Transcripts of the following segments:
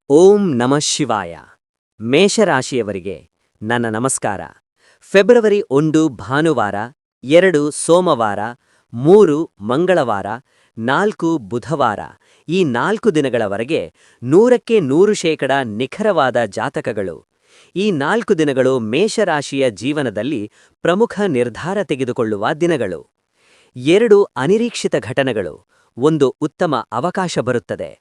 ಓಂ ನಮಃ ಶಿವಾಯ. ಮೇಷರಾಶಿಯವರಿಗೆ ನನ್ನ ನಮಸ್ಕಾರ. ಫೆಬ್ರವರಿ 1 ಭಾನುವಾರ, 2 ಸೋಮವಾರ, 3 ಮಂಗಳವಾರ, 4 ಬುಧವಾರ ಈ 4 ದಿನಗಳವರೆಗೆ 100ಕ್ಕೆ 100% ನಿಖರವಾದ ಜಾತಕಗಳು. ಈ 4 ದಿನಗಳು ಮೇಷರಾಶಿಯ ಜೀವನದಲ್ಲಿ ಪ್ರಮುಖ ನಿರ್ಧಾರ ತೆಗೆದುಕೊಳ್ಳುವ ದಿನಗಳು. 2 ಅನಿರೀಕ್ಷಿತ ಘಟನೆಗಳು. ಒಂದು ಉತ್ತಮ ಅವಕಾಶ ಬರುತ್ತದೆ,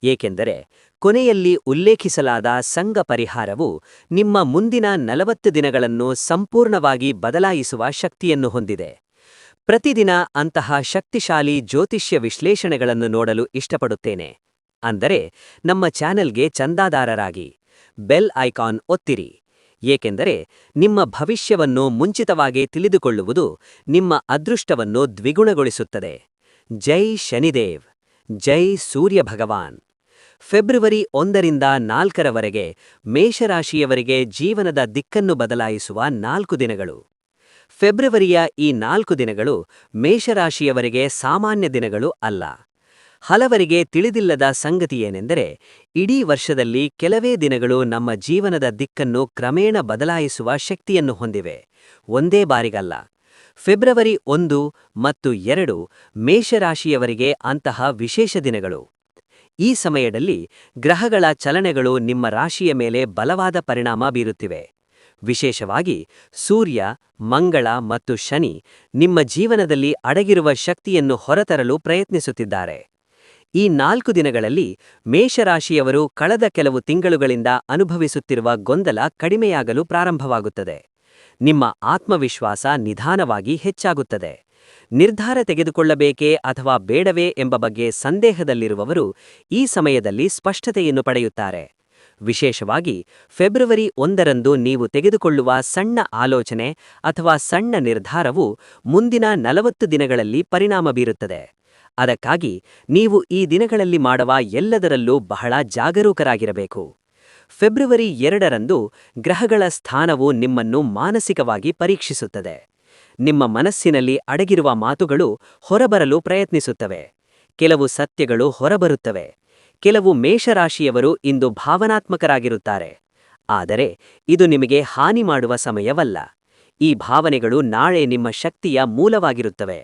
ಏಕೆಂದರೆ ಕೊನೆಯಲ್ಲಿ ಉಲ್ಲೇಖಿಸಲಾದ ಸಂಘ ಪರಿಹಾರವು ನಿಮ್ಮ ಮುಂದಿನ 40 ದಿನಗಳನ್ನು ಸಂಪೂರ್ಣವಾಗಿ ಬದಲಾಯಿಸುವ ಶಕ್ತಿಯನ್ನು ಹೊಂದಿದೆ. ಪ್ರತಿದಿನ ಅಂತಹ ಶಕ್ತಿಶಾಲಿ ಜ್ಯೋತಿಷ್ಯ ವಿಶ್ಲೇಷಣೆಗಳನ್ನು ನೋಡಲು ಇಷ್ಟಪಡುತ್ತೇನೆ. ಅಂದರೆ ನಮ್ಮ ಚಾನೆಲ್ಗೆ ಚಂದಾದಾರರಾಗಿ ಬೆಲ್ ಐಕಾನ್ ಒತ್ತಿರಿ, ಏಕೆಂದರೆ ನಿಮ್ಮ ಭವಿಷ್ಯವನ್ನು ಮುಂಚಿತವಾಗಿ ತಿಳಿದುಕೊಳ್ಳುವುದು ನಿಮ್ಮ ಅದೃಷ್ಟವನ್ನು ದ್ವಿಗುಣಗೊಳಿಸುತ್ತದೆ. ಜೈ ಶನಿದೇವ್, ಜೈ ಸೂರ್ಯ ಭಗವಾನ್. ಫೆಬ್ರವರಿ 1ರಿಂದ 4ರವರೆಗೆ ಮೇಷರಾಶಿಯವರಿಗೆ ಜೀವನದ ದಿಕ್ಕನ್ನು ಬದಲಾಯಿಸುವ 4 ದಿನಗಳು. ಫೆಬ್ರವರಿಯ ಈ 4 ದಿನಗಳು ಮೇಷರಾಶಿಯವರಿಗೆ ಸಾಮಾನ್ಯ ದಿನಗಳು ಅಲ್ಲ. ಹಲವರಿಗೆ ತಿಳಿದಿಲ್ಲದ ಸಂಗತಿಯೇನೆಂದರೆ, ಇಡೀ ವರ್ಷದಲ್ಲಿ ಕೆಲವೇ ದಿನಗಳು ನಮ್ಮ ಜೀವನದ ದಿಕ್ಕನ್ನು ಕ್ರಮೇಣ ಬದಲಾಯಿಸುವ ಶಕ್ತಿಯನ್ನು ಹೊಂದಿವೆ, ಒಂದೇ ಬಾರಿಗಲ್ಲ. ಫೆಬ್ರವರಿ 1 ಮತ್ತು 2 ಮೇಷರಾಶಿಯವರಿಗೆ ಅಂತಹ ವಿಶೇಷ ದಿನಗಳು. ಈ ಸಮಯದಲ್ಲಿ ಗ್ರಹಗಳ ಚಲನೆಗಳು ನಿಮ್ಮ ರಾಶಿಯ ಮೇಲೆ ಬಲವಾದ ಪರಿಣಾಮ ಬೀರುತ್ತಿವೆ. ವಿಶೇಷವಾಗಿ ಸೂರ್ಯ, ಮಂಗಳ ಮತ್ತು ಶನಿ ನಿಮ್ಮ ಜೀವನದಲ್ಲಿ ಅಡಗಿರುವ ಶಕ್ತಿಯನ್ನು ಹೊರತರಲು ಪ್ರಯತ್ನಿಸುತ್ತಿದ್ದಾರೆ. ಈ 4 ದಿನಗಳಲ್ಲಿ ಮೇಷರಾಶಿಯವರು ಕಳೆದ ಕೆಲವು ತಿಂಗಳುಗಳಿಂದ ಅನುಭವಿಸುತ್ತಿರುವ ಗೊಂದಲ ಕಡಿಮೆಯಾಗಲು ಪ್ರಾರಂಭವಾಗುತ್ತದೆ. ನಿಮ್ಮ ಆತ್ಮವಿಶ್ವಾಸ ನಿಧಾನವಾಗಿ ಹೆಚ್ಚಾಗುತ್ತದೆ. ನಿರ್ಧಾರ ತೆಗೆದುಕೊಳ್ಳಬೇಕೇ ಅಥವಾ ಬೇಡವೇ ಎಂಬ ಬಗ್ಗೆ ಸಂದೇಹದಲ್ಲಿರುವವರು ಈ ಸಮಯದಲ್ಲಿ ಸ್ಪಷ್ಟತೆಯನ್ನು ಪಡೆಯುತ್ತಾರೆ. ವಿಶೇಷವಾಗಿ ಫೆಬ್ರವರಿ 1ರಂದು ನೀವು ತೆಗೆದುಕೊಳ್ಳುವ ಸಣ್ಣ ಆಲೋಚನೆ ಅಥವಾ ಸಣ್ಣ ನಿರ್ಧಾರವು ಮುಂದಿನ 40 ದಿನಗಳಲ್ಲಿ ಪರಿಣಾಮ ಬೀರುತ್ತದೆ. ಅದಕ್ಕಾಗಿ ನೀವು ಈ ದಿನಗಳಲ್ಲಿ ಮಾಡುವ ಎಲ್ಲದರಲ್ಲೂ ಬಹಳ ಜಾಗರೂಕರಾಗಿರಬೇಕು. ಫೆಬ್ರವರಿ 2ರಂದು ಗ್ರಹಗಳ ಸ್ಥಾನವು ನಿಮ್ಮನ್ನು ಮಾನಸಿಕವಾಗಿ ಪರೀಕ್ಷಿಸುತ್ತದೆ. ನಿಮ್ಮ ಮನಸ್ಸಿನಲ್ಲಿ ಅಡಗಿರುವ ಮಾತುಗಳು ಹೊರಬರಲು ಪ್ರಯತ್ನಿಸುತ್ತವೆ. ಕೆಲವು ಸತ್ಯಗಳು ಹೊರಬರುತ್ತವೆ. ಕೆಲವು ಮೇಷರಾಶಿಯವರು ಇಂದು ಭಾವನಾತ್ಮಕರಾಗಿರುತ್ತಾರೆ. ಆದರೆ ಇದು ನಿಮಗೆ ಹಾನಿ ಮಾಡುವ ಸಮಯವಲ್ಲ. ಈ ಭಾವನೆಗಳು ನಾಳೆ ನಿಮ್ಮ ಶಕ್ತಿಯ ಮೂಲವಾಗಿರುತ್ತವೆ.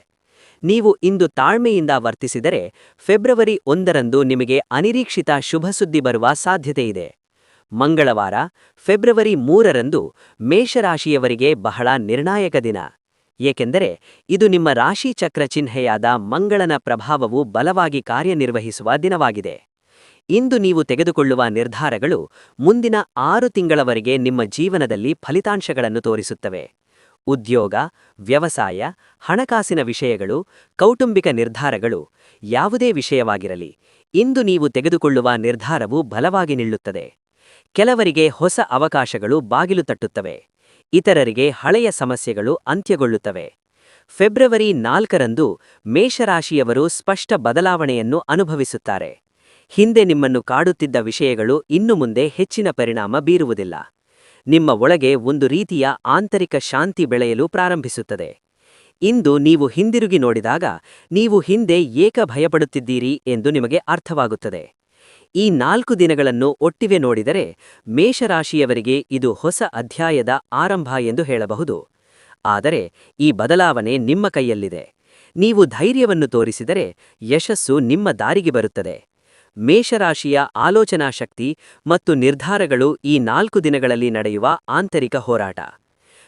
ನೀವು ಇಂದು ತಾಳ್ಮೆಯಿಂದ ವರ್ತಿಸಿದರೆ ಫೆಬ್ರವರಿ 1ರಂದು ನಿಮಗೆ ಅನಿರೀಕ್ಷಿತ ಶುಭಸುದ್ದಿ ಬರುವ ಸಾಧ್ಯತೆಯಿದೆ. ಮಂಗಳವಾರ, ಫೆಬ್ರವರಿ 3ರಂದು ಮೇಷರಾಶಿಯವರಿಗೆ ಬಹಳ ನಿರ್ಣಾಯಕ ದಿನ, ಏಕೆಂದರೆ ಇದು ನಿಮ್ಮ ರಾಶಿ ಚಕ್ರ ಚಿಹ್ನೆಯಾದ ಮಂಗಳನ ಪ್ರಭಾವವು ಬಲವಾಗಿ ಕಾರ್ಯನಿರ್ವಹಿಸುವ ದಿನವಾಗಿದೆ. ಇಂದು ನೀವು ತೆಗೆದುಕೊಳ್ಳುವ ನಿರ್ಧಾರಗಳು ಮುಂದಿನ 6 ತಿಂಗಳವರೆಗೆ ನಿಮ್ಮ ಜೀವನದಲ್ಲಿ ಫಲಿತಾಂಶಗಳನ್ನು ತೋರಿಸುತ್ತವೆ. ಉದ್ಯೋಗ, ವ್ಯವಸಾಯ, ಹಣಕಾಸಿನ ವಿಷಯಗಳು, ಕೌಟುಂಬಿಕ ನಿರ್ಧಾರಗಳು, ಯಾವುದೇ ವಿಷಯವಾಗಿರಲಿ, ಇಂದು ನೀವು ತೆಗೆದುಕೊಳ್ಳುವ ನಿರ್ಧಾರವು ಬಲವಾಗಿ ನಿಲ್ಲುತ್ತದೆ. ಕೆಲವರಿಗೆ ಹೊಸ ಅವಕಾಶಗಳು ಬಾಗಿಲು ತಟ್ಟುತ್ತವೆ. ಇತರರಿಗೆ ಹಳೆಯ ಸಮಸ್ಯೆಗಳು ಅಂತ್ಯಗೊಳ್ಳುತ್ತವೆ. ಫೆಬ್ರವರಿ 4ರಂದು ಮೇಷರಾಶಿಯವರು ಸ್ಪಷ್ಟ ಬದಲಾವಣೆಯನ್ನು ಅನುಭವಿಸುತ್ತಾರೆ. ಹಿಂದೆ ನಿಮ್ಮನ್ನು ಕಾಡುತ್ತಿದ್ದ ವಿಷಯಗಳು ಇನ್ನು ಮುಂದೆ ಹೆಚ್ಚಿನ ಪರಿಣಾಮ ಬೀರುವುದಿಲ್ಲ. ನಿಮ್ಮ ಒಳಗೆ ಒಂದು ರೀತಿಯ ಆಂತರಿಕ ಶಾಂತಿ ಬೆಳೆಯಲು ಪ್ರಾರಂಭಿಸುತ್ತದೆ. ಇಂದು ನೀವು ಹಿಂದಿರುಗಿ ನೋಡಿದಾಗ ನೀವು ಹಿಂದೆ ಏಕೆ ಭಯಪಡುತ್ತಿದ್ದೀರಿ ಎಂದು ನಿಮಗೆ ಅರ್ಥವಾಗುತ್ತದೆ. ಈ 4 ದಿನಗಳನ್ನು ಒಟ್ಟಿಗೆ ನೋಡಿದರೆ ಮೇಷರಾಶಿಯವರಿಗೆ ಇದು ಹೊಸ ಅಧ್ಯಾಯದ ಆರಂಭ ಎಂದು ಹೇಳಬಹುದು. ಆದರೆ ಈ ಬದಲಾವಣೆ ನಿಮ್ಮ ಕೈಯಲ್ಲಿದೆ. ನೀವು ಧೈರ್ಯವನ್ನು ತೋರಿಸಿದರೆ ಯಶಸ್ಸು ನಿಮ್ಮ ದಾರಿಗೆ ಬರುತ್ತದೆ. ಮೇಷರಾಶಿಯ ಆಲೋಚನಾ ಶಕ್ತಿ ಮತ್ತು ನಿರ್ಧಾರಗಳು ಈ 4 ದಿನಗಳಲ್ಲಿ ನಡೆಯುವ ಆಂತರಿಕ ಹೋರಾಟ.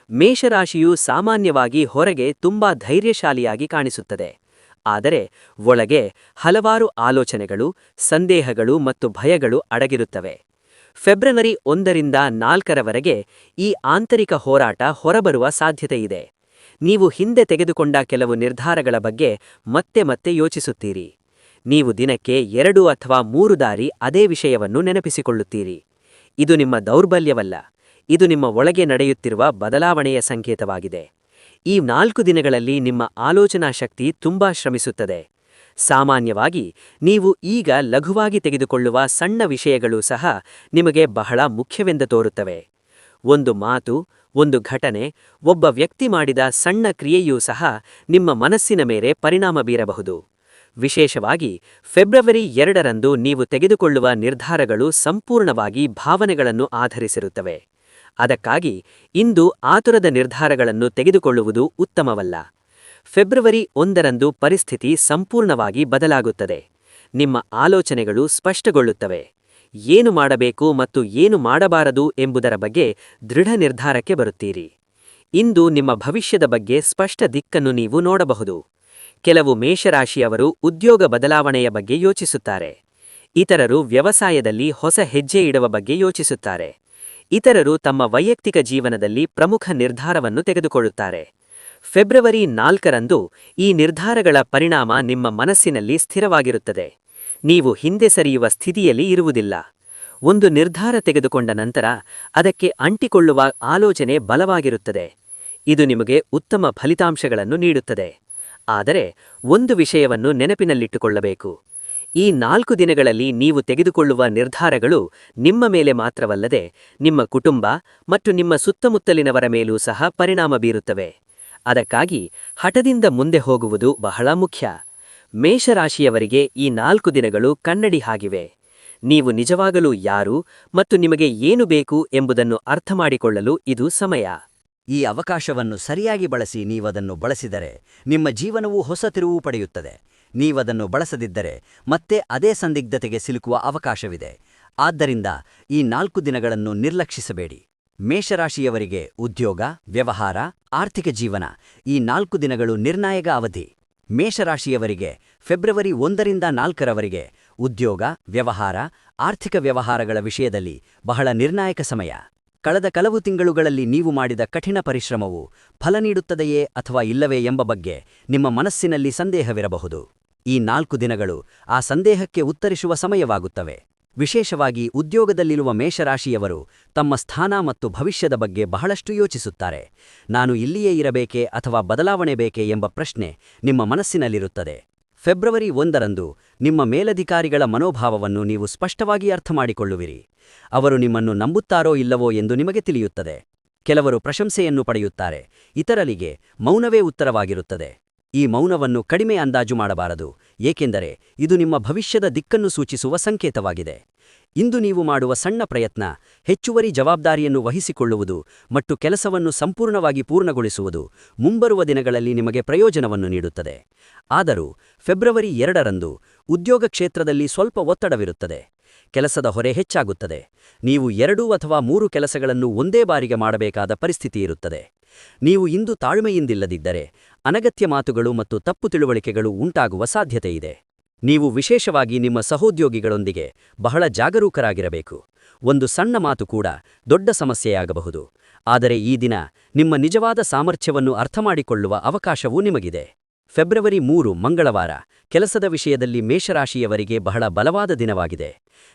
ಮೇಷರಾಶಿಯು ಸಾಮಾನ್ಯವಾಗಿ ಹೊರಗೆ ತುಂಬಾ ಧೈರ್ಯಶಾಲಿಯಾಗಿ ಕಾಣಿಸುತ್ತದೆ. ಆದರೆ ಒಳಗೆ ಹಲವಾರು ಆಲೋಚನೆಗಳು, ಸಂದೇಹಗಳು ಮತ್ತು ಭಯಗಳು ಅಡಗಿರುತ್ತವೆ. ಫೆಬ್ರವರಿ 1ರಿಂದ 4ರವರೆಗೆ ಈ ಆಂತರಿಕ ಹೋರಾಟ ಹೊರಬರುವ ಸಾಧ್ಯತೆಯಿದೆ. ನೀವು ಹಿಂದೆ ತೆಗೆದುಕೊಂಡ ಕೆಲವು ನಿರ್ಧಾರಗಳ ಬಗ್ಗೆ ಮತ್ತೆ ಮತ್ತೆ ಯೋಚಿಸುತ್ತೀರಿ. ನೀವು ದಿನಕ್ಕೆ 2 ಅಥವಾ 3 ಬಾರಿ ಅದೇ ವಿಷಯವನ್ನು ನೆನಪಿಸಿಕೊಳ್ಳುತ್ತೀರಿ. ಇದು ನಿಮ್ಮ ದೌರ್ಬಲ್ಯವಲ್ಲ, ಇದು ನಿಮ್ಮ ಒಳಗೆ ನಡೆಯುತ್ತಿರುವ ಬದಲಾವಣೆಯ ಸಂಕೇತವಾಗಿದೆ. ಈ 4 ದಿನಗಳಲ್ಲಿ ನಿಮ್ಮ ಆಲೋಚನಾ ಶಕ್ತಿ ತುಂಬಾ ಶ್ರಮಿಸುತ್ತದೆ. ಸಾಮಾನ್ಯವಾಗಿ ನೀವು ಈಗ ಲಘುವಾಗಿ ತೆಗೆದುಕೊಳ್ಳುವ ಸಣ್ಣ ವಿಷಯಗಳೂ ಸಹ ನಿಮಗೆ ಬಹಳ ಮುಖ್ಯವೆಂದು ತೋರುತ್ತವೆ. ಒಂದು ಮಾತು, ಒಂದು ಘಟನೆ, ಒಬ್ಬ ವ್ಯಕ್ತಿ ಮಾಡಿದ ಸಣ್ಣ ಕ್ರಿಯೆಯೂ ಸಹ ನಿಮ್ಮ ಮನಸ್ಸಿನ ಮೇಲೆ ಪರಿಣಾಮ ಬೀರಬಹುದು. ವಿಶೇಷವಾಗಿ ಫೆಬ್ರವರಿ 2ರಂದು ನೀವು ತೆಗೆದುಕೊಳ್ಳುವ ನಿರ್ಧಾರಗಳು ಸಂಪೂರ್ಣವಾಗಿ ಭಾವನೆಗಳನ್ನು ಆಧರಿಸಿರುತ್ತವೆ. ಅದಕ್ಕಾಗಿ ಇಂದು ಆತುರದ ನಿರ್ಧಾರಗಳನ್ನು ತೆಗೆದುಕೊಳ್ಳುವುದು ಉತ್ತಮವಲ್ಲ. ಫೆಬ್ರವರಿ 1ರಂದು ಪರಿಸ್ಥಿತಿ ಸಂಪೂರ್ಣವಾಗಿ ಬದಲಾಗುತ್ತದೆ. ನಿಮ್ಮ ಆಲೋಚನೆಗಳು ಸ್ಪಷ್ಟಗೊಳ್ಳುತ್ತವೆ. ಏನು ಮಾಡಬೇಕು ಮತ್ತು ಏನು ಮಾಡಬಾರದು ಎಂಬುದರ ಬಗ್ಗೆ ದೃಢ ನಿರ್ಧಾರಕ್ಕೆ ಬರುತ್ತೀರಿ. ಇಂದು ನಿಮ್ಮ ಭವಿಷ್ಯದ ಬಗ್ಗೆ ಸ್ಪಷ್ಟ ದಿಕ್ಕನ್ನು ನೀವು ನೋಡಬಹುದು. ಕೆಲವು ಮೇಷರಾಶಿಯವರು ಉದ್ಯೋಗ ಬದಲಾವಣೆಯ ಬಗ್ಗೆ ಯೋಚಿಸುತ್ತಾರೆ. ಇತರರು ವ್ಯವಸಾಯದಲ್ಲಿ ಹೊಸ ಹೆಜ್ಜೆ ಇಡುವ ಬಗ್ಗೆ ಯೋಚಿಸುತ್ತಾರೆ. ಇತರರು ತಮ್ಮ ವೈಯಕ್ತಿಕ ಜೀವನದಲ್ಲಿ ಪ್ರಮುಖ ನಿರ್ಧಾರವನ್ನು ತೆಗೆದುಕೊಳ್ಳುತ್ತಾರೆ. ಫೆಬ್ರವರಿ 4ರಂದು ಈ ನಿರ್ಧಾರಗಳ ಪರಿಣಾಮ ನಿಮ್ಮ ಮನಸ್ಸಿನಲ್ಲಿ ಸ್ಥಿರವಾಗಿರುತ್ತದೆ. ನೀವು ಹಿಂದೆ ಸರಿಯುವ ಸ್ಥಿತಿಯಲ್ಲಿ ಇರುವುದಿಲ್ಲ. ಒಂದು ನಿರ್ಧಾರ ತೆಗೆದುಕೊಂಡ ನಂತರ ಅದಕ್ಕೆ ಅಂಟಿಕೊಳ್ಳುವ ಆಲೋಚನೆ ಬಲವಾಗಿರುತ್ತದೆ. ಇದು ನಿಮಗೆ ಉತ್ತಮ ಫಲಿತಾಂಶಗಳನ್ನು ನೀಡುತ್ತದೆ. ಆದರೆ ಒಂದು ವಿಷಯವನ್ನು ನೆನಪಿನಲ್ಲಿಟ್ಟುಕೊಳ್ಳಬೇಕು. ಈ 4 ದಿನಗಳಲ್ಲಿ ನೀವು ತೆಗೆದುಕೊಳ್ಳುವ ನಿರ್ಧಾರಗಳು ನಿಮ್ಮ ಮೇಲೆ ಮಾತ್ರವಲ್ಲದೆ ನಿಮ್ಮ ಕುಟುಂಬ ಮತ್ತು ನಿಮ್ಮ ಸುತ್ತಮುತ್ತಲಿನವರ ಮೇಲೂ ಸಹ ಪರಿಣಾಮ ಬೀರುತ್ತವೆ. ಅದಕ್ಕಾಗಿ ಹಠದಿಂದ ಮುಂದೆ ಹೋಗುವುದು ಬಹಳ ಮುಖ್ಯ. ಮೇಷರಾಶಿಯವರಿಗೆ ಈ 4 ದಿನಗಳು ಕನ್ನಡಿ ಹಾಗಿವೆ. ನೀವು ನಿಜವಾಗಲೂ ಯಾರು ಮತ್ತು ನಿಮಗೆ ಏನು ಬೇಕು ಎಂಬುದನ್ನು ಅರ್ಥಮಾಡಿಕೊಳ್ಳಲು ಇದು ಸಮಯ. ಈ ಅವಕಾಶವನ್ನು ಸರಿಯಾಗಿ ಬಳಸಿ. ನೀವದನ್ನು ಬಳಸಿದರೆ ನಿಮ್ಮ ಜೀವನವು ಹೊಸ ತಿರುವು ಪಡೆಯುತ್ತದೆ. ನೀವದನ್ನು ಬಳಸದಿದ್ದರೆ ಮತ್ತೆ ಅದೇ ಸಂದಿಗ್ಧತೆಗೆ ಸಿಲುಕುವ ಅವಕಾಶವಿದೆ. ಆದ್ದರಿಂದ ಈ 4 ದಿನಗಳನ್ನು ನಿರ್ಲಕ್ಷಿಸಬೇಡಿ. ಮೇಷರಾಶಿಯವರಿಗೆ ಉದ್ಯೋಗ, ವ್ಯವಹಾರ, ಆರ್ಥಿಕ ಜೀವನ ಈ 4 ದಿನಗಳು ನಿರ್ಣಾಯಕ ಅವಧಿ. ಮೇಷರಾಶಿಯವರಿಗೆ ಫೆಬ್ರವರಿ 1ರಿಂದ 4ರವರೆಗೆ ಉದ್ಯೋಗ, ವ್ಯವಹಾರ, ಆರ್ಥಿಕ ವ್ಯವಹಾರಗಳ ವಿಷಯದಲ್ಲಿ ಬಹಳ ನಿರ್ಣಾಯಕ ಸಮಯ. ಕಳೆದ ಕೆಲವು ತಿಂಗಳುಗಳಲ್ಲಿ ನೀವು ಮಾಡಿದ ಕಠಿಣ ಪರಿಶ್ರಮವು ಫಲ ನೀಡುತ್ತದೆಯೇ ಅಥವಾ ಇಲ್ಲವೇ ಎಂಬ ಬಗ್ಗೆ ನಿಮ್ಮ ಮನಸ್ಸಿನಲ್ಲಿ ಸಂದೇಹವಿರಬಹುದು. ಈ 4 ದಿನಗಳು ಆ ಸಂದೇಹಕ್ಕೆ ಉತ್ತರಿಸುವ ಸಮಯವಾಗುತ್ತವೆ. ವಿಶೇಷವಾಗಿ ಉದ್ಯೋಗದಲ್ಲಿರುವ ಮೇಷರಾಶಿಯವರು ತಮ್ಮ ಸ್ಥಾನ ಮತ್ತು ಭವಿಷ್ಯದ ಬಗ್ಗೆ ಬಹಳಷ್ಟು ಯೋಚಿಸುತ್ತಾರೆ. ನಾನು ಇಲ್ಲಿಯೇ ಇರಬೇಕೇ ಅಥವಾ ಬದಲಾವಣೆ ಬೇಕೇ ಎಂಬ ಪ್ರಶ್ನೆ ನಿಮ್ಮ ಮನಸ್ಸಿನಲ್ಲಿರುತ್ತದೆ. ಫೆಬ್ರವರಿ 1ರಂದು ನಿಮ್ಮ ಮೇಲಧಿಕಾರಿಗಳ ಮನೋಭಾವವನ್ನು ನೀವು ಸ್ಪಷ್ಟವಾಗಿ ಅರ್ಥಮಾಡಿಕೊಳ್ಳುವಿರಿ. ಅವರು ನಿಮ್ಮನ್ನು ನಂಬುತ್ತಾರೋ ಇಲ್ಲವೋ ಎಂದು ನಿಮಗೆ ತಿಳಿಯುತ್ತದೆ. ಕೆಲವರು ಪ್ರಶಂಸೆಯನ್ನು ಪಡೆಯುತ್ತಾರೆ, ಇತರರಿಗೆ ಮೌನವೇ ಉತ್ತರವಾಗಿರುತ್ತದೆ. ಈ ಮೌನವನ್ನು ಕಡಿಮೆ ಅಂದಾಜು ಮಾಡಬಾರದು, ಏಕೆಂದರೆ ಇದು ನಿಮ್ಮ ಭವಿಷ್ಯದ ದಿಕ್ಕನ್ನು ಸೂಚಿಸುವ ಸಂಕೇತವಾಗಿದೆ. ಇಂದು ನೀವು ಮಾಡುವ ಸಣ್ಣ ಪ್ರಯತ್ನ, ಹೆಚ್ಚುವರಿ ಜವಾಬ್ದಾರಿಯನ್ನು ವಹಿಸಿಕೊಳ್ಳುವುದು ಮತ್ತು ಕೆಲಸವನ್ನು ಸಂಪೂರ್ಣವಾಗಿ ಪೂರ್ಣಗೊಳಿಸುವುದು ಮುಂಬರುವ ದಿನಗಳಲ್ಲಿ ನಿಮಗೆ ಪ್ರಯೋಜನವನ್ನು ನೀಡುತ್ತದೆ. ಆದರೂ ಫೆಬ್ರವರಿ 2ರಂದು ಉದ್ಯೋಗ ಕ್ಷೇತ್ರದಲ್ಲಿ ಸ್ವಲ್ಪ ಒತ್ತಡವಿರುತ್ತದೆ. ಕೆಲಸದ ಹೊರೆ ಹೆಚ್ಚಾಗುತ್ತದೆ. ನೀವು 2 ಅಥವಾ 3 ಕೆಲಸಗಳನ್ನು ಒಂದೇ ಬಾರಿಗೆ ಮಾಡಬೇಕಾದ ಪರಿಸ್ಥಿತಿ ಇರುತ್ತದೆ. ನೀವು ಇಂದು ತಾಳ್ಮೆಯಿಂದಿಲ್ಲದಿದ್ದರೆ ಅನಗತ್ಯ ಮಾತುಗಳು ಮತ್ತು ತಪ್ಪು ತಿಳುವಳಿಕೆಗಳು ಉಂಟಾಗುವ ಸಾಧ್ಯತೆಯಿದೆ. ನೀವು ವಿಶೇಷವಾಗಿ ನಿಮ್ಮ ಸಹೋದ್ಯೋಗಿಗಳೊಂದಿಗೆ ಬಹಳ ಜಾಗರೂಕರಾಗಿರಬೇಕು. ಒಂದು ಸಣ್ಣ ಮಾತು ಕೂಡ ದೊಡ್ಡ ಸಮಸ್ಯೆಯಾಗಬಹುದು. ಆದರೆ ಈ ದಿನ ನಿಮ್ಮ ನಿಜವಾದ ಸಾಮರ್ಥ್ಯವನ್ನು ಅರ್ಥಮಾಡಿಕೊಳ್ಳುವ ಅವಕಾಶವೂ ನಿಮಗಿದೆ. ಫೆಬ್ರವರಿ 3 ಮಂಗಳವಾರ ಕೆಲಸದ ವಿಷಯದಲ್ಲಿ ಮೇಷರಾಶಿಯವರಿಗೆ ಬಹಳ ಬಲವಾದ ದಿನವಾಗಿದೆ.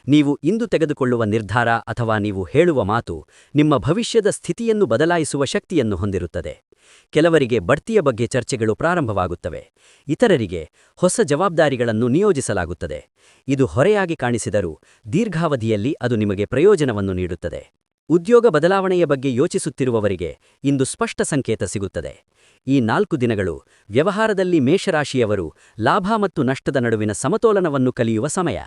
ನೀವು ಇಂದು ತೆಗೆದುಕೊಳ್ಳುವ ನಿರ್ಧಾರ ಅಥವಾ ನೀವು ಹೇಳುವ ಮಾತು ನಿಮ್ಮ ಭವಿಷ್ಯದ ಸ್ಥಿತಿಯನ್ನು ಬದಲಾಯಿಸುವ ಶಕ್ತಿಯನ್ನು ಹೊಂದಿರುತ್ತದೆ. ಕೆಲವರಿಗೆ ಬಡ್ತಿಯ ಬಗ್ಗೆ ಚರ್ಚೆಗಳು ಪ್ರಾರಂಭವಾಗುತ್ತವೆ. ಇತರರಿಗೆ ಹೊಸ ಜವಾಬ್ದಾರಿಗಳನ್ನು ನಿಯೋಜಿಸಲಾಗುತ್ತದೆ. ಇದು ಹೊರೆಯಾಗಿ ಕಾಣಿಸಿದರೂ ದೀರ್ಘಾವಧಿಯಲ್ಲಿ ಅದು ನಿಮಗೆ ಪ್ರಯೋಜನವನ್ನು ನೀಡುತ್ತದೆ. ಉದ್ಯೋಗ ಬದಲಾವಣೆಯ ಬಗ್ಗೆ ಯೋಚಿಸುತ್ತಿರುವವರಿಗೆ ಇಂದು ಸ್ಪಷ್ಟ ಸಂಕೇತ ಸಿಗುತ್ತದೆ. ಈ 4 ದಿನಗಳು ವ್ಯವಹಾರದಲ್ಲಿ ಮೇಷರಾಶಿಯವರು ಲಾಭ ಮತ್ತು ನಷ್ಟದ ನಡುವಿನ ಸಮತೋಲನವನ್ನು ಕಲಿಯುವ ಸಮಯ.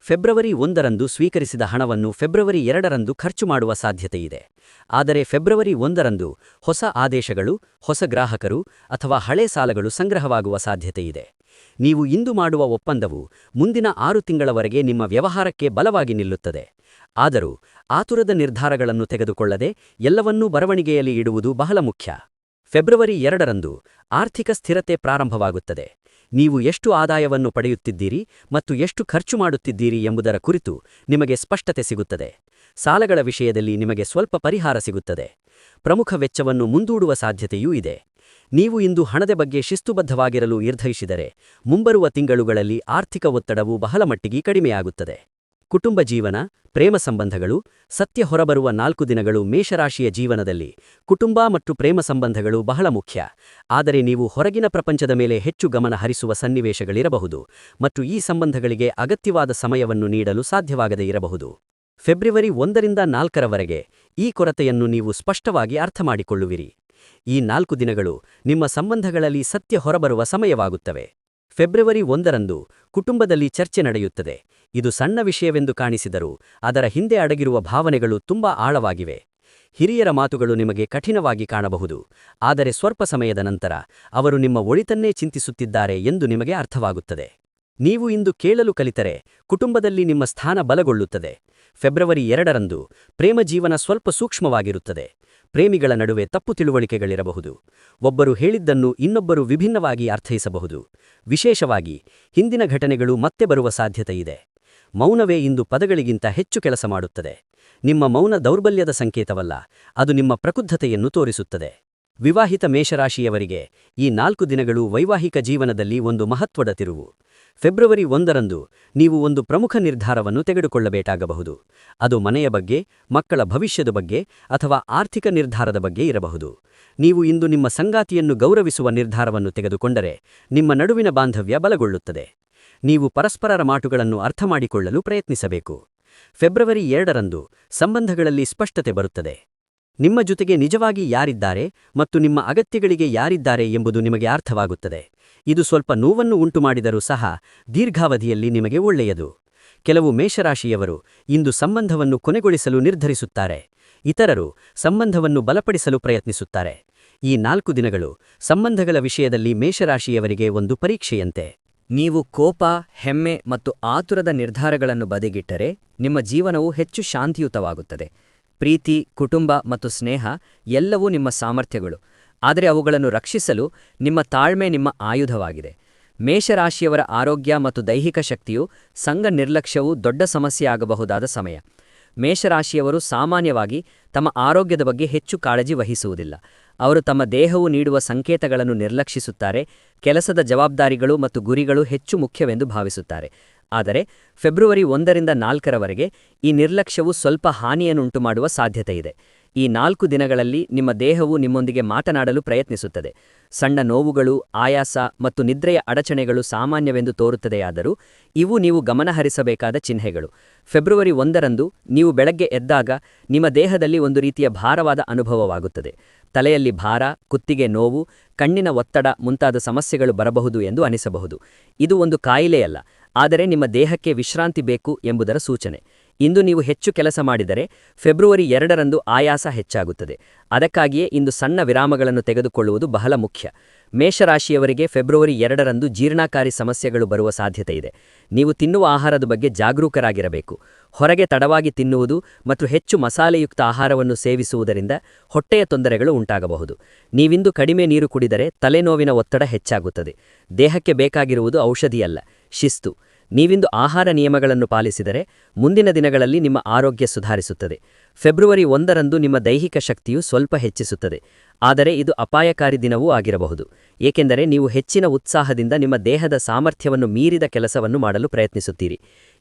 ಫೆಬ್ರವರಿ 1ರಂದು ಸ್ವೀಕರಿಸಿದ ಹಣವನ್ನು ಫೆಬ್ರವರಿ 2ರಂದು ಖರ್ಚು ಮಾಡುವ ಸಾಧ್ಯತೆಯಿದೆ. ಆದರೆ ಫೆಬ್ರವರಿ 1ರಂದು ಹೊಸ ಆದೇಶಗಳು, ಹೊಸ ಗ್ರಾಹಕರು ಅಥವಾ ಹಳೆ ಸಾಲಗಳು ಸಂಗ್ರಹವಾಗುವ ಸಾಧ್ಯತೆಯಿದೆ. ನೀವು ಇಂದು ಮಾಡುವ ಒಪ್ಪಂದವು ಮುಂದಿನ 6 ತಿಂಗಳವರೆಗೆ ನಿಮ್ಮ ವ್ಯವಹಾರಕ್ಕೆ ಬಲವಾಗಿ ನಿಲ್ಲುತ್ತದೆ. ಆದರೂ ಆತುರದ ನಿರ್ಧಾರಗಳನ್ನು ತೆಗೆದುಕೊಳ್ಳದೆ ಎಲ್ಲವನ್ನೂ ಬರವಣಿಗೆಯಲ್ಲಿ ಇಡುವುದು ಬಹಳ ಮುಖ್ಯ. ಫೆಬ್ರವರಿ 2ರಂದು ಆರ್ಥಿಕ ಸ್ಥಿರತೆ ಪ್ರಾರಂಭವಾಗುತ್ತದೆ. ನೀವು ಎಷ್ಟು ಆದಾಯವನ್ನು ಪಡೆಯುತ್ತಿದ್ದೀರಿ ಮತ್ತು ಎಷ್ಟು ಖರ್ಚು ಮಾಡುತ್ತಿದ್ದೀರಿ ಎಂಬುದರ ಕುರಿತು ನಿಮಗೆ ಸ್ಪಷ್ಟತೆ ಸಿಗುತ್ತದೆ. ಸಾಲಗಳ ವಿಷಯದಲ್ಲಿ ನಿಮಗೆ ಸ್ವಲ್ಪ ಪರಿಹಾರ ಸಿಗುತ್ತದೆ. ಪ್ರಮುಖ ವೆಚ್ಚವನ್ನು ಮುಂದೂಡುವ ಸಾಧ್ಯತೆಯೂ ಇದೆ. ನೀವು ಇಂದು ಹಣದ ಬಗ್ಗೆ ಶಿಸ್ತುಬದ್ಧವಾಗಿರಲು ನಿರ್ಧರಿಸಿದರೆ ಮುಂಬರುವ ತಿಂಗಳುಗಳಲ್ಲಿ ಆರ್ಥಿಕ ಒತ್ತಡವು ಬಹಳ ಮಟ್ಟಿಗೆ ಕಡಿಮೆಯಾಗುತ್ತದೆ. ಕುಟುಂಬ ಜೀವನ, ಪ್ರೇಮ ಸಂಬಂಧಗಳು, ಸತ್ಯ ಹೊರಬರುವ 4 ದಿನಗಳು ಮೇಷರಾಶಿಯ ಜೀವನದಲ್ಲಿ ಕುಟುಂಬ ಮತ್ತು ಪ್ರೇಮ ಸಂಬಂಧಗಳು ಬಹಳ ಮುಖ್ಯ. ಆದರೆ ನೀವು ಹೊರಗಿನ ಪ್ರಪಂಚದ ಮೇಲೆ ಹೆಚ್ಚು ಗಮನ ಹರಿಸುವ ಸನ್ನಿವೇಶಗಳಿರಬಹುದು ಮತ್ತು ಈ ಸಂಬಂಧಗಳಿಗೆ ಅಗತ್ಯವಾದ ಸಮಯವನ್ನು ನೀಡಲು ಸಾಧ್ಯವಾಗದೇ ಇರಬಹುದು. ಫೆಬ್ರವರಿ 1ರಿಂದ 4ರವರೆಗೆ ಈ ಕೊರತೆಯನ್ನು ನೀವು ಸ್ಪಷ್ಟವಾಗಿ ಅರ್ಥಮಾಡಿಕೊಳ್ಳುವಿರಿ. ಈ 4 ದಿನಗಳು ನಿಮ್ಮ ಸಂಬಂಧಗಳಲ್ಲಿ ಸತ್ಯ ಹೊರಬರುವ ಸಮಯವಾಗುತ್ತವೆ. ಫೆಬ್ರವರಿ 1ರಂದು ಕುಟುಂಬದಲ್ಲಿ ಚರ್ಚೆ ನಡೆಯುತ್ತದೆ. ಇದು ಸಣ್ಣ ವಿಷಯವೆಂದು ಕಾಣಿಸಿದರೂ ಅದರ ಹಿಂದೆ ಅಡಗಿರುವ ಭಾವನೆಗಳು ತುಂಬಾ ಆಳವಾಗಿವೆ. ಹಿರಿಯರ ಮಾತುಗಳು ನಿಮಗೆ ಕಠಿಣವಾಗಿ ಕಾಣಬಹುದು, ಆದರೆ ಸ್ವಲ್ಪ ಸಮಯದ ನಂತರ ಅವರು ನಿಮ್ಮ ಒಳಿತನ್ನೇ ಚಿಂತಿಸುತ್ತಿದ್ದಾರೆ ಎಂದು ನಿಮಗೆ ಅರ್ಥವಾಗುತ್ತದೆ. ನೀವು ಇಂದು ಕೇಳಲು ಕಲಿತರೆ ಕುಟುಂಬದಲ್ಲಿ ನಿಮ್ಮ ಸ್ಥಾನ ಬಲಗೊಳ್ಳುತ್ತದೆ. ಫೆಬ್ರವರಿ 2ರಂದು ಪ್ರೇಮ ಜೀವನ ಸ್ವಲ್ಪ ಸೂಕ್ಷ್ಮವಾಗಿರುತ್ತದೆ. ಪ್ರೇಮಿಗಳ ನಡುವೆ ತಪ್ಪು ತಿಳುವಳಿಕೆಗಳಿರಬಹುದು. ಒಬ್ಬರು ಹೇಳಿದ್ದನ್ನು ಇನ್ನೊಬ್ಬರು ವಿಭಿನ್ನವಾಗಿ ಅರ್ಥೈಸಬಹುದು. ವಿಶೇಷವಾಗಿ ಹಿಂದಿನ ಘಟನೆಗಳು ಮತ್ತೆ ಬರುವ ಸಾಧ್ಯತೆಯಿದೆ. ಮೌನವೇ ಇಂದು ಪದಗಳಿಗಿಂತ ಹೆಚ್ಚು ಕೆಲಸ ಮಾಡುತ್ತದೆ. ನಿಮ್ಮ ಮೌನ ದೌರ್ಬಲ್ಯದ ಸಂಕೇತವಲ್ಲ, ಅದು ನಿಮ್ಮ ಪ್ರಬುದ್ಧತೆಯನ್ನು ತೋರಿಸುತ್ತದೆ. ವಿವಾಹಿತ ಮೇಷರಾಶಿಯವರಿಗೆ ಈ 4 ದಿನಗಳು ವೈವಾಹಿಕ ಜೀವನದಲ್ಲಿ ಒಂದು ಮಹತ್ವದ ತಿರುವು. ಫೆಬ್ರವರಿ 1ರಂದು ನೀವು ಒಂದು ಪ್ರಮುಖ ನಿರ್ಧಾರವನ್ನು ತೆಗೆದುಕೊಳ್ಳಬೇಕಾಗಬಹುದು. ಅದು ಮನೆಯ ಬಗ್ಗೆ, ಮಕ್ಕಳ ಭವಿಷ್ಯದ ಬಗ್ಗೆ ಅಥವಾ ಆರ್ಥಿಕ ನಿರ್ಧಾರದ ಬಗ್ಗೆ ಇರಬಹುದು. ನೀವು ಇಂದು ನಿಮ್ಮ ಸಂಗಾತಿಯನ್ನು ಗೌರವಿಸುವ ನಿರ್ಧಾರವನ್ನು ತೆಗೆದುಕೊಂಡರೆ ನಿಮ್ಮ ನಡುವಿನ ಬಾಂಧವ್ಯ ಬಲಗೊಳ್ಳುತ್ತದೆ. ನೀವು ಪರಸ್ಪರರ ಮಾತುಗಳನ್ನು ಅರ್ಥಮಾಡಿಕೊಳ್ಳಲು ಪ್ರಯತ್ನಿಸಬೇಕು. ಫೆಬ್ರವರಿ 2ರಂದು ಸಂಬಂಧಗಳಲ್ಲಿ ಸ್ಪಷ್ಟತೆ ಬರುತ್ತದೆ. ನಿಮ್ಮ ಜೊತೆಗೆ ನಿಜವಾಗಿ ಯಾರಿದ್ದಾರೆ ಮತ್ತು ನಿಮ್ಮ ಅಗತ್ಯಗಳಿಗೆ ಯಾರಿದ್ದಾರೆ ಎಂಬುದು ನಿಮಗೆ ಅರ್ಥವಾಗುತ್ತದೆ. ಇದು ಸ್ವಲ್ಪ ನೋವನ್ನು ಉಂಟುಮಾಡಿದರೂ ಸಹ ದೀರ್ಘಾವಧಿಯಲ್ಲಿ ನಿಮಗೆ ಒಳ್ಳೆಯದು. ಕೆಲವು ಮೇಷರಾಶಿಯವರು ಇಂದು ಸಂಬಂಧವನ್ನು ಕೊನೆಗೊಳಿಸಲು ನಿರ್ಧರಿಸುತ್ತಾರೆ. ಇತರರು ಸಂಬಂಧವನ್ನು ಬಲಪಡಿಸಲು ಪ್ರಯತ್ನಿಸುತ್ತಾರೆ. ಈ 4 ದಿನಗಳು ಸಂಬಂಧಗಳ ವಿಷಯದಲ್ಲಿ ಮೇಷರಾಶಿಯವರಿಗೆ ಒಂದು ಪರೀಕ್ಷೆಯಂತೆ. ನೀವು ಕೋಪ, ಹೆಮ್ಮೆ ಮತ್ತು ಆತುರದ ನಿರ್ಧಾರಗಳನ್ನು ಬದಿಗಿಟ್ಟರೆ ನಿಮ್ಮ ಜೀವನವು ಹೆಚ್ಚು ಶಾಂತಿಯುತವಾಗುತ್ತದೆ. ಪ್ರೀತಿ, ಕುಟುಂಬ ಮತ್ತು ಸ್ನೇಹ ಎಲ್ಲವೂ ನಿಮ್ಮ ಸಾಮರ್ಥ್ಯಗಳು, ಆದರೆ ಅವುಗಳನ್ನು ರಕ್ಷಿಸಲು ನಿಮ್ಮ ತಾಳ್ಮೆ ನಿಮ್ಮ ಆಯುಧವಾಗಿದೆ. ಮೇಷರಾಶಿಯವರ ಆರೋಗ್ಯ ಮತ್ತು ದೈಹಿಕ ಶಕ್ತಿಯು ಸಂಘ ನಿರ್ಲಕ್ಷ್ಯವು ದೊಡ್ಡ ಸಮಸ್ಯೆಯಾಗಬಹುದಾದ ಸಮಯ. ಮೇಷರಾಶಿಯವರು ಸಾಮಾನ್ಯವಾಗಿ ತಮ್ಮ ಆರೋಗ್ಯದ ಬಗ್ಗೆ ಹೆಚ್ಚು ಕಾಳಜಿ ವಹಿಸುವುದಿಲ್ಲ. ಅವರು ತಮ್ಮ ದೇಹವು ನೀಡುವ ಸಂಕೇತಗಳನ್ನು ನಿರ್ಲಕ್ಷಿಸುತ್ತಾರೆ. ಕೆಲಸದ ಜವಾಬ್ದಾರಿಗಳು ಮತ್ತು ಗುರಿಗಳು ಹೆಚ್ಚು ಮುಖ್ಯವೆಂದು ಭಾವಿಸುತ್ತಾರೆ. ಆದರೆ ಫೆಬ್ರವರಿ 1ರಿಂದ 4ರವರೆಗೆ ಈ ನಿರ್ಲಕ್ಷ್ಯವು ಸ್ವಲ್ಪ ಹಾನಿಯನ್ನುಂಟು ಮಾಡುವ ಸಾಧ್ಯತೆಯಿದೆ. ಈ 4 ದಿನಗಳಲ್ಲಿ ನಿಮ್ಮ ದೇಹವು ನಿಮ್ಮೊಂದಿಗೆ ಮಾತನಾಡಲು ಪ್ರಯತ್ನಿಸುತ್ತದೆ. ಸಣ್ಣ ನೋವುಗಳು, ಆಯಾಸ ಮತ್ತು ನಿದ್ರೆಯ ಅಡಚಣೆಗಳು ಸಾಮಾನ್ಯವೆಂದು ತೋರುತ್ತದೆಯಾದರೂ ಇವು ನೀವು ಗಮನಹರಿಸಬೇಕಾದ ಚಿಹ್ನೆಗಳು. ಫೆಬ್ರವರಿ 1ರಂದು ನೀವು ಬೆಳಗ್ಗೆ ಎದ್ದಾಗ ನಿಮ್ಮ ದೇಹದಲ್ಲಿ ಒಂದು ರೀತಿಯ ಭಾರವಾದ ಅನುಭವವಾಗುತ್ತದೆ. ತಲೆಯಲ್ಲಿ ಭಾರ, ಕುತ್ತಿಗೆ ನೋವು, ಕಣ್ಣಿನ ಒತ್ತಡ ಮುಂತಾದ ಸಮಸ್ಯೆಗಳು ಬರಬಹುದು ಎಂದು ಅನಿಸಬಹುದು. ಇದು ಒಂದು ಕಾಯಿಲೆಯಲ್ಲ, ಆದರೆ ನಿಮ್ಮ ದೇಹಕ್ಕೆ ವಿಶ್ರಾಂತಿ ಬೇಕು ಎಂಬುದರ ಸೂಚನೆ. ಇಂದು ನೀವು ಹೆಚ್ಚು ಕೆಲಸ ಮಾಡಿದರೆ ಫೆಬ್ರವರಿ 2ರಂದು ಆಯಾಸ ಹೆಚ್ಚಾಗುತ್ತದೆ. ಅದಕ್ಕಾಗಿಯೇ ಇಂದು ಸಣ್ಣ ವಿರಾಮಗಳನ್ನು ತೆಗೆದುಕೊಳ್ಳುವುದು ಬಹಳ ಮುಖ್ಯ. ಮೇಷರಾಶಿಯವರಿಗೆ ಫೆಬ್ರವರಿ 2ರಂದು ಜೀರ್ಣಕಾರಿ ಸಮಸ್ಯೆಗಳು ಬರುವ ಸಾಧ್ಯತೆಯಿದೆ. ನೀವು ತಿನ್ನುವ ಆಹಾರದ ಬಗ್ಗೆ ಜಾಗರೂಕರಾಗಿರಬೇಕು. ಹೊರಗೆ ತಡವಾಗಿ ತಿನ್ನುವುದು ಮತ್ತು ಹೆಚ್ಚು ಮಸಾಲೆಯುಕ್ತ ಆಹಾರವನ್ನು ಸೇವಿಸುವುದರಿಂದ ಹೊಟ್ಟೆಯ ತೊಂದರೆಗಳು ಉಂಟಾಗಬಹುದು. ನೀವಿಂದು ಕಡಿಮೆ ನೀರು ಕುಡಿದರೆ ತಲೆನೋವಿನ ಒತ್ತಡ ಹೆಚ್ಚಾಗುತ್ತದೆ. ದೇಹಕ್ಕೆ ಬೇಕಾಗಿರುವುದು ಔಷಧಿಯಲ್ಲ, ಶಿಸ್ತು. ನೀವಿಂದು ಆಹಾರ ನಿಯಮಗಳನ್ನು ಪಾಲಿಸಿದರೆ ಮುಂದಿನ ದಿನಗಳಲ್ಲಿ ನಿಮ್ಮ ಆರೋಗ್ಯ ಸುಧಾರಿಸುತ್ತದೆ. ಫೆಬ್ರವರಿ 1ರಂದು ನಿಮ್ಮ ದೈಹಿಕ ಶಕ್ತಿಯು ಸ್ವಲ್ಪ ಹೆಚ್ಚಿಸುತ್ತದೆ, ಆದರೆ ಇದು ಅಪಾಯಕಾರಿ ದಿನವೂ ಆಗಿರಬಹುದು. ಏಕೆಂದರೆ ನೀವು ಹೆಚ್ಚಿನ ಉತ್ಸಾಹದಿಂದ ನಿಮ್ಮ ದೇಹದ ಸಾಮರ್ಥ್ಯವನ್ನು ಮೀರಿದ ಕೆಲಸವನ್ನು ಮಾಡಲು ಪ್ರಯತ್ನಿಸುತ್ತೀರಿ.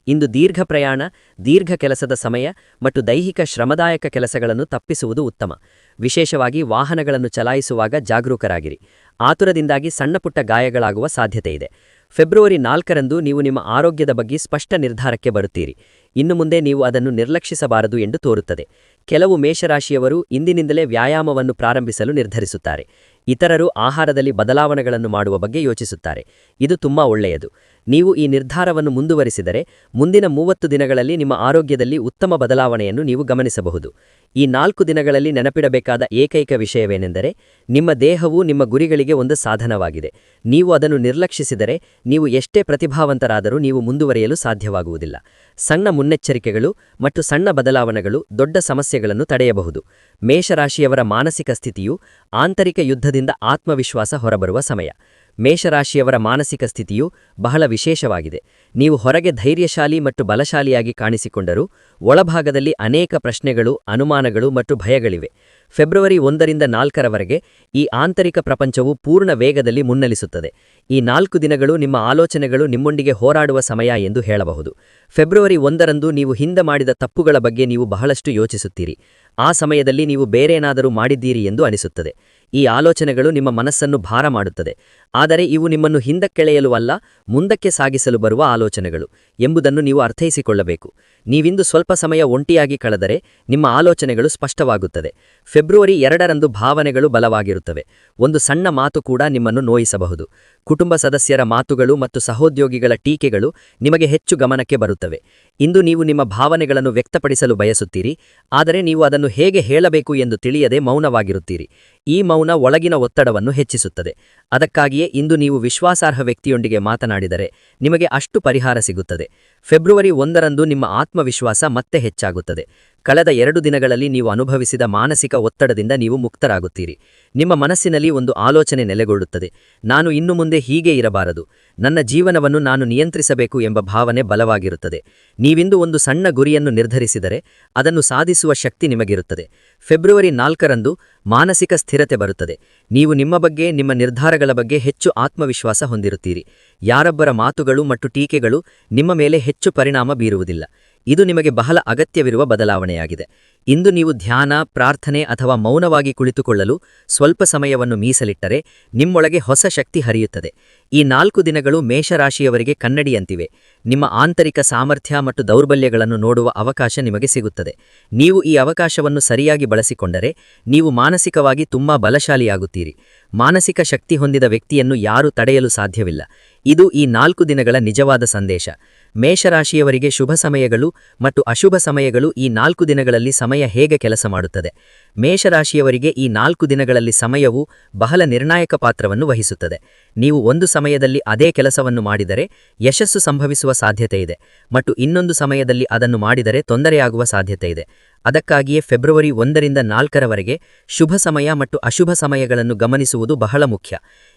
ಇಂದು ದೀರ್ಘ ಪ್ರಯಾಣ, ದೀರ್ಘ ಕೆಲಸದ ಸಮಯ ಮತ್ತು ದೈಹಿಕ ಶ್ರಮದಾಯಕ ಕೆಲಸಗಳನ್ನು ತಪ್ಪಿಸುವುದು ಉತ್ತಮ. ವಿಶೇಷವಾಗಿ ವಾಹನಗಳನ್ನು ಚಲಾಯಿಸುವಾಗ ಜಾಗರೂಕರಾಗಿರಿ. ಆತುರದಿಂದಾಗಿ ಸಣ್ಣಪುಟ್ಟ ಗಾಯಗಳಾಗುವ ಸಾಧ್ಯತೆಯಿದೆ. ಫೆಬ್ರವರಿ 4ರಂದು ನೀವು ನಿಮ್ಮ ಆರೋಗ್ಯದ ಬಗ್ಗೆ ಸ್ಪಷ್ಟ ನಿರ್ಧಾರಕ್ಕೆ ಬರುತ್ತೀರಿ. ಇನ್ನು ಮುಂದೆ ನೀವು ಅದನ್ನು ನಿರ್ಲಕ್ಷಿಸಬಾರದು ಎಂದು ತೋರುತ್ತದೆ. ಕೆಲವು ಮೇಷರಾಶಿಯವರು ಇಂದಿನಿಂದಲೇ ವ್ಯಾಯಾಮವನ್ನು ಪ್ರಾರಂಭಿಸಲು ನಿರ್ಧರಿಸುತ್ತಾರೆ. ಇತರರು ಆಹಾರದಲ್ಲಿ ಬದಲಾವಣೆಗಳನ್ನು ಮಾಡುವ ಬಗ್ಗೆ ಯೋಚಿಸುತ್ತಾರೆ. ಇದು ತುಂಬಾ ಒಳ್ಳೆಯದು. ನೀವು ಈ ನಿರ್ಧಾರವನ್ನು ಮುಂದುವರಿಸಿದರೆ ಮುಂದಿನ 30 ದಿನಗಳಲ್ಲಿ ನಿಮ್ಮ ಆರೋಗ್ಯದಲ್ಲಿ ಉತ್ತಮ ಬದಲಾವಣೆಯನ್ನು ನೀವು ಗಮನಿಸಬಹುದು. ಈ 4 ದಿನಗಳಲ್ಲಿ ನೆನಪಿಡಬೇಕಾದ ಏಕೈಕ ವಿಷಯವೇನೆಂದರೆ ನಿಮ್ಮ ದೇಹವು ನಿಮ್ಮ ಗುರಿಗಳಿಗೆ ಒಂದು ಸಾಧನವಾಗಿದೆ. ನೀವು ಅದನ್ನು ನಿರ್ಲಕ್ಷಿಸಿದರೆ ನೀವು ಎಷ್ಟೇ ಪ್ರತಿಭಾವಂತರಾದರೂ ನೀವು ಮುಂದುವರಿಯಲು ಸಾಧ್ಯವಾಗುವುದಿಲ್ಲ. ಸಣ್ಣ ಮುನ್ನೆಚ್ಚರಿಕೆಗಳು ಮತ್ತು ಸಣ್ಣ ಬದಲಾವಣೆಗಳು ದೊಡ್ಡ ಸಮಸ್ಯೆಗಳನ್ನು ತಡೆಯಬಹುದು. ಮೇಷರಾಶಿಯವರ ಮಾನಸಿಕ ಸ್ಥಿತಿಯು ಆಂತರಿಕ ಯುದ್ಧದಿಂದ ಆತ್ಮವಿಶ್ವಾಸ ಹೊರಬರುವ ಸಮಯ. ಮೇಷರಾಶಿಯವರ ಮಾನಸಿಕ ಸ್ಥಿತಿಯು ಬಹಳ ವಿಶೇಷವಾಗಿದೆ. ನೀವು ಹೊರಗೆ ಧೈರ್ಯಶಾಲಿ ಮತ್ತು ಬಲಶಾಲಿಯಾಗಿ ಕಾಣಿಸಿಕೊಂಡರೂ ಒಳಭಾಗದಲ್ಲಿ ಅನೇಕ ಪ್ರಶ್ನೆಗಳು, ಅನುಮಾನಗಳು ಮತ್ತು ಭಯಗಳಿವೆ. ಫೆಬ್ರವರಿ 1ರಿಂದ 4ರವರೆಗೆ ಈ ಆಂತರಿಕ ಪ್ರಪಂಚವು ಪೂರ್ಣ ವೇಗದಲ್ಲಿ ಮುನ್ನಡೆಸುತ್ತದೆ. ಈ 4 ದಿನಗಳು ನಿಮ್ಮ ಆಲೋಚನೆಗಳು ನಿಮ್ಮೊಂದಿಗೆ ಹೋರಾಡುವ ಸಮಯ ಎಂದು ಹೇಳಬಹುದು. ಫೆಬ್ರವರಿ 1ರಂದು ನೀವು ಹಿಂದೆ ಮಾಡಿದ ತಪ್ಪುಗಳ ಬಗ್ಗೆ ನೀವು ಬಹಳಷ್ಟು ಯೋಚಿಸುತ್ತೀರಿ. ಆ ಸಮಯದಲ್ಲಿ ನೀವು ಬೇರೇನಾದರೂ ಮಾಡಿದ್ದೀರಿ ಎಂದು ಅನಿಸುತ್ತದೆ. ಈ ಆಲೋಚನೆಗಳು ನಿಮ್ಮ ಮನಸ್ಸನ್ನು ಭಾರ ಮಾಡುತ್ತದೆ. ಆದರೆ ಇವು ನಿಮ್ಮನ್ನು ಹಿಂದಕ್ಕೆಳೆಯಲು ಅಲ್ಲ, ಮುಂದಕ್ಕೆ ಸಾಗಿಸಲು ಬರುವ ಆಲೋಚನೆಗಳು ಎಂಬುದನ್ನು ನೀವು ಅರ್ಥೈಸಿಕೊಳ್ಳಬೇಕು. ನೀವಿಂದು ಸ್ವಲ್ಪ ಸಮಯ ಒಂಟಿಯಾಗಿ ಕಳೆದರೆ ನಿಮ್ಮ ಆಲೋಚನೆಗಳು ಸ್ಪಷ್ಟವಾಗುತ್ತದೆ. ಫೆಬ್ರವರಿ 2ರಂದು ಭಾವನೆಗಳು ಬಲವಾಗಿರುತ್ತವೆ. ಒಂದು ಸಣ್ಣ ಮಾತು ಕೂಡ ನಿಮ್ಮನ್ನು ನೋಯಿಸಬಹುದು. ಕುಟುಂಬ ಸದಸ್ಯರ ಮಾತುಗಳು ಮತ್ತು ಸಹೋದ್ಯೋಗಿಗಳ ಟೀಕೆಗಳು ನಿಮಗೆ ಹೆಚ್ಚು ಗಮನಕ್ಕೆ ಬರುತ್ತವೆ. ಇಂದು ನೀವು ನಿಮ್ಮ ಭಾವನೆಗಳನ್ನು ವ್ಯಕ್ತಪಡಿಸಲು ಬಯಸುತ್ತೀರಿ, ಆದರೆ ನೀವು ಅದನ್ನು ಹೇಗೆ ಹೇಳಬೇಕು ಎಂದು ತಿಳಿಯದೆ ಮೌನವಾಗಿರುತ್ತೀರಿ. ಈ ಮೌನ ಒಳಗಿನ ಒತ್ತಡವನ್ನು ಹೆಚ್ಚಿಸುತ್ತದೆ. ಅದಕ್ಕಾಗಿಯೇ ಇಂದು ನೀವು ವಿಶ್ವಾಸಾರ್ಹ ವ್ಯಕ್ತಿಯೊಂದಿಗೆ ಮಾತನಾಡಿದರೆ ನಿಮಗೆ ಅಷ್ಟು ಪರಿಹಾರ ಸಿಗುತ್ತದೆ. ಫೆಬ್ರವರಿ 1ರಂದು ನಿಮ್ಮ ಆತ್ಮವಿಶ್ವಾಸ ಮತ್ತೆ ಹೆಚ್ಚಾಗುತ್ತದೆ. ಕಳೆದ 2 ದಿನಗಳಲ್ಲಿ ನೀವು ಅನುಭವಿಸಿದ ಮಾನಸಿಕ ಒತ್ತಡದಿಂದ ನೀವು ಮುಕ್ತರಾಗುತ್ತೀರಿ. ನಿಮ್ಮ ಮನಸ್ಸಿನಲ್ಲಿ ಒಂದು ಆಲೋಚನೆ ನೆಲೆಗೊಳ್ಳುತ್ತದೆ. ನಾನು ಇನ್ನು ಮುಂದೆ ಹೀಗೆ ಇರಬಾರದು, ನನ್ನ ಜೀವನವನ್ನು ನಾನು ನಿಯಂತ್ರಿಸಬೇಕು ಎಂಬ ಭಾವನೆ ಬಲವಾಗಿರುತ್ತದೆ. ನೀವಿಂದು ಒಂದು ಸಣ್ಣ ಗುರಿಯನ್ನು ನಿರ್ಧರಿಸಿದರೆ ಅದನ್ನು ಸಾಧಿಸುವ ಶಕ್ತಿ ನಿಮಗಿರುತ್ತದೆ. ಫೆಬ್ರವರಿ 4ರಂದು ಮಾನಸಿಕ ಸ್ಥಿರತೆ ಬರುತ್ತದೆ. ನೀವು ನಿಮ್ಮ ಬಗ್ಗೆ, ನಿಮ್ಮ ನಿರ್ಧಾರಗಳ ಬಗ್ಗೆ ಹೆಚ್ಚು ಆತ್ಮವಿಶ್ವಾಸ ಹೊಂದಿರುತ್ತೀರಿ. ಯಾರೊಬ್ಬರ ಮಾತುಗಳು ಮತ್ತು ಟೀಕೆಗಳು ನಿಮ್ಮ ಮೇಲೆ ಹೆಚ್ಚು ಪರಿಣಾಮ ಬೀರುವುದಿಲ್ಲ. ಇದು ನಿಮಗೆ ಬಹಳ ಅಗತ್ಯವಿರುವ ಬದಲಾವಣೆಯಾಗಿದೆ. ಇಂದು ನೀವು ಧ್ಯಾನ, ಪ್ರಾರ್ಥನೆ ಅಥವಾ ಮೌನವಾಗಿ ಕುಳಿತುಕೊಳ್ಳಲು ಸ್ವಲ್ಪ ಸಮಯವನ್ನು ಮೀಸಲಿಟ್ಟರೆ ನಿಮ್ಮೊಳಗೆ ಹೊಸ ಶಕ್ತಿ ಹರಿಯುತ್ತದೆ. ಈ 4 ದಿನಗಳು ಮೇಷರಾಶಿಯವರಿಗೆ ಕನ್ನಡಿಯಂತಿವೆ. ನಿಮ್ಮ ಆಂತರಿಕ ಸಾಮರ್ಥ್ಯ ಮತ್ತು ದೌರ್ಬಲ್ಯಗಳನ್ನು ನೋಡುವ ಅವಕಾಶ ನಿಮಗೆ ಸಿಗುತ್ತದೆ. ನೀವು ಈ ಅವಕಾಶವನ್ನು ಸರಿಯಾಗಿ ಬಳಸಿಕೊಂಡರೆ ನೀವು ಮಾನಸಿಕವಾಗಿ ತುಂಬಾ ಬಲಶಾಲಿಯಾಗುತ್ತೀರಿ. ಮಾನಸಿಕ ಶಕ್ತಿ ಹೊಂದಿದ ವ್ಯಕ್ತಿಯನ್ನು ಯಾರೂ ತಡೆಯಲು ಸಾಧ್ಯವಿಲ್ಲ. ಇದು ಈ 4 ದಿನಗಳ ನಿಜವಾದ ಸಂದೇಶ. ಮೇಷರಾಶಿಯವರಿಗೆ ಶುಭ ಸಮಯಗಳು ಮತ್ತು ಅಶುಭ ಸಮಯಗಳು. ಈ 4 ದಿನಗಳಲ್ಲಿ ಸಮಯ ಹೇಗೆ ಕೆಲಸ ಮಾಡುತ್ತದೆ? ಮೇಷರಾಶಿಯವರಿಗೆ ಈ 4 ದಿನಗಳಲ್ಲಿ ಸಮಯವು ಬಹಳ ನಿರ್ಣಾಯಕ ಪಾತ್ರವನ್ನು ವಹಿಸುತ್ತದೆ. ನೀವು ಒಂದು ಸಮಯದಲ್ಲಿ ಅದೇ ಕೆಲಸವನ್ನು ಮಾಡಿದರೆ ಯಶಸ್ಸು ಸಂಭವಿಸುವ ಸಾಧ್ಯತೆಯಿದೆ ಮತ್ತು ಇನ್ನೊಂದು ಸಮಯದಲ್ಲಿ ಅದನ್ನು ಮಾಡಿದರೆ ತೊಂದರೆಯಾಗುವ ಸಾಧ್ಯತೆಯಿದೆ. ಅದಕ್ಕಾಗಿಯೇ ಫೆಬ್ರವರಿ 1ರಿಂದ 4ರವರೆಗೆ ಶುಭ ಸಮಯ ಮತ್ತು ಅಶುಭ ಸಮಯಗಳನ್ನು ಗಮನಿಸುವುದು ಬಹಳ ಮುಖ್ಯ.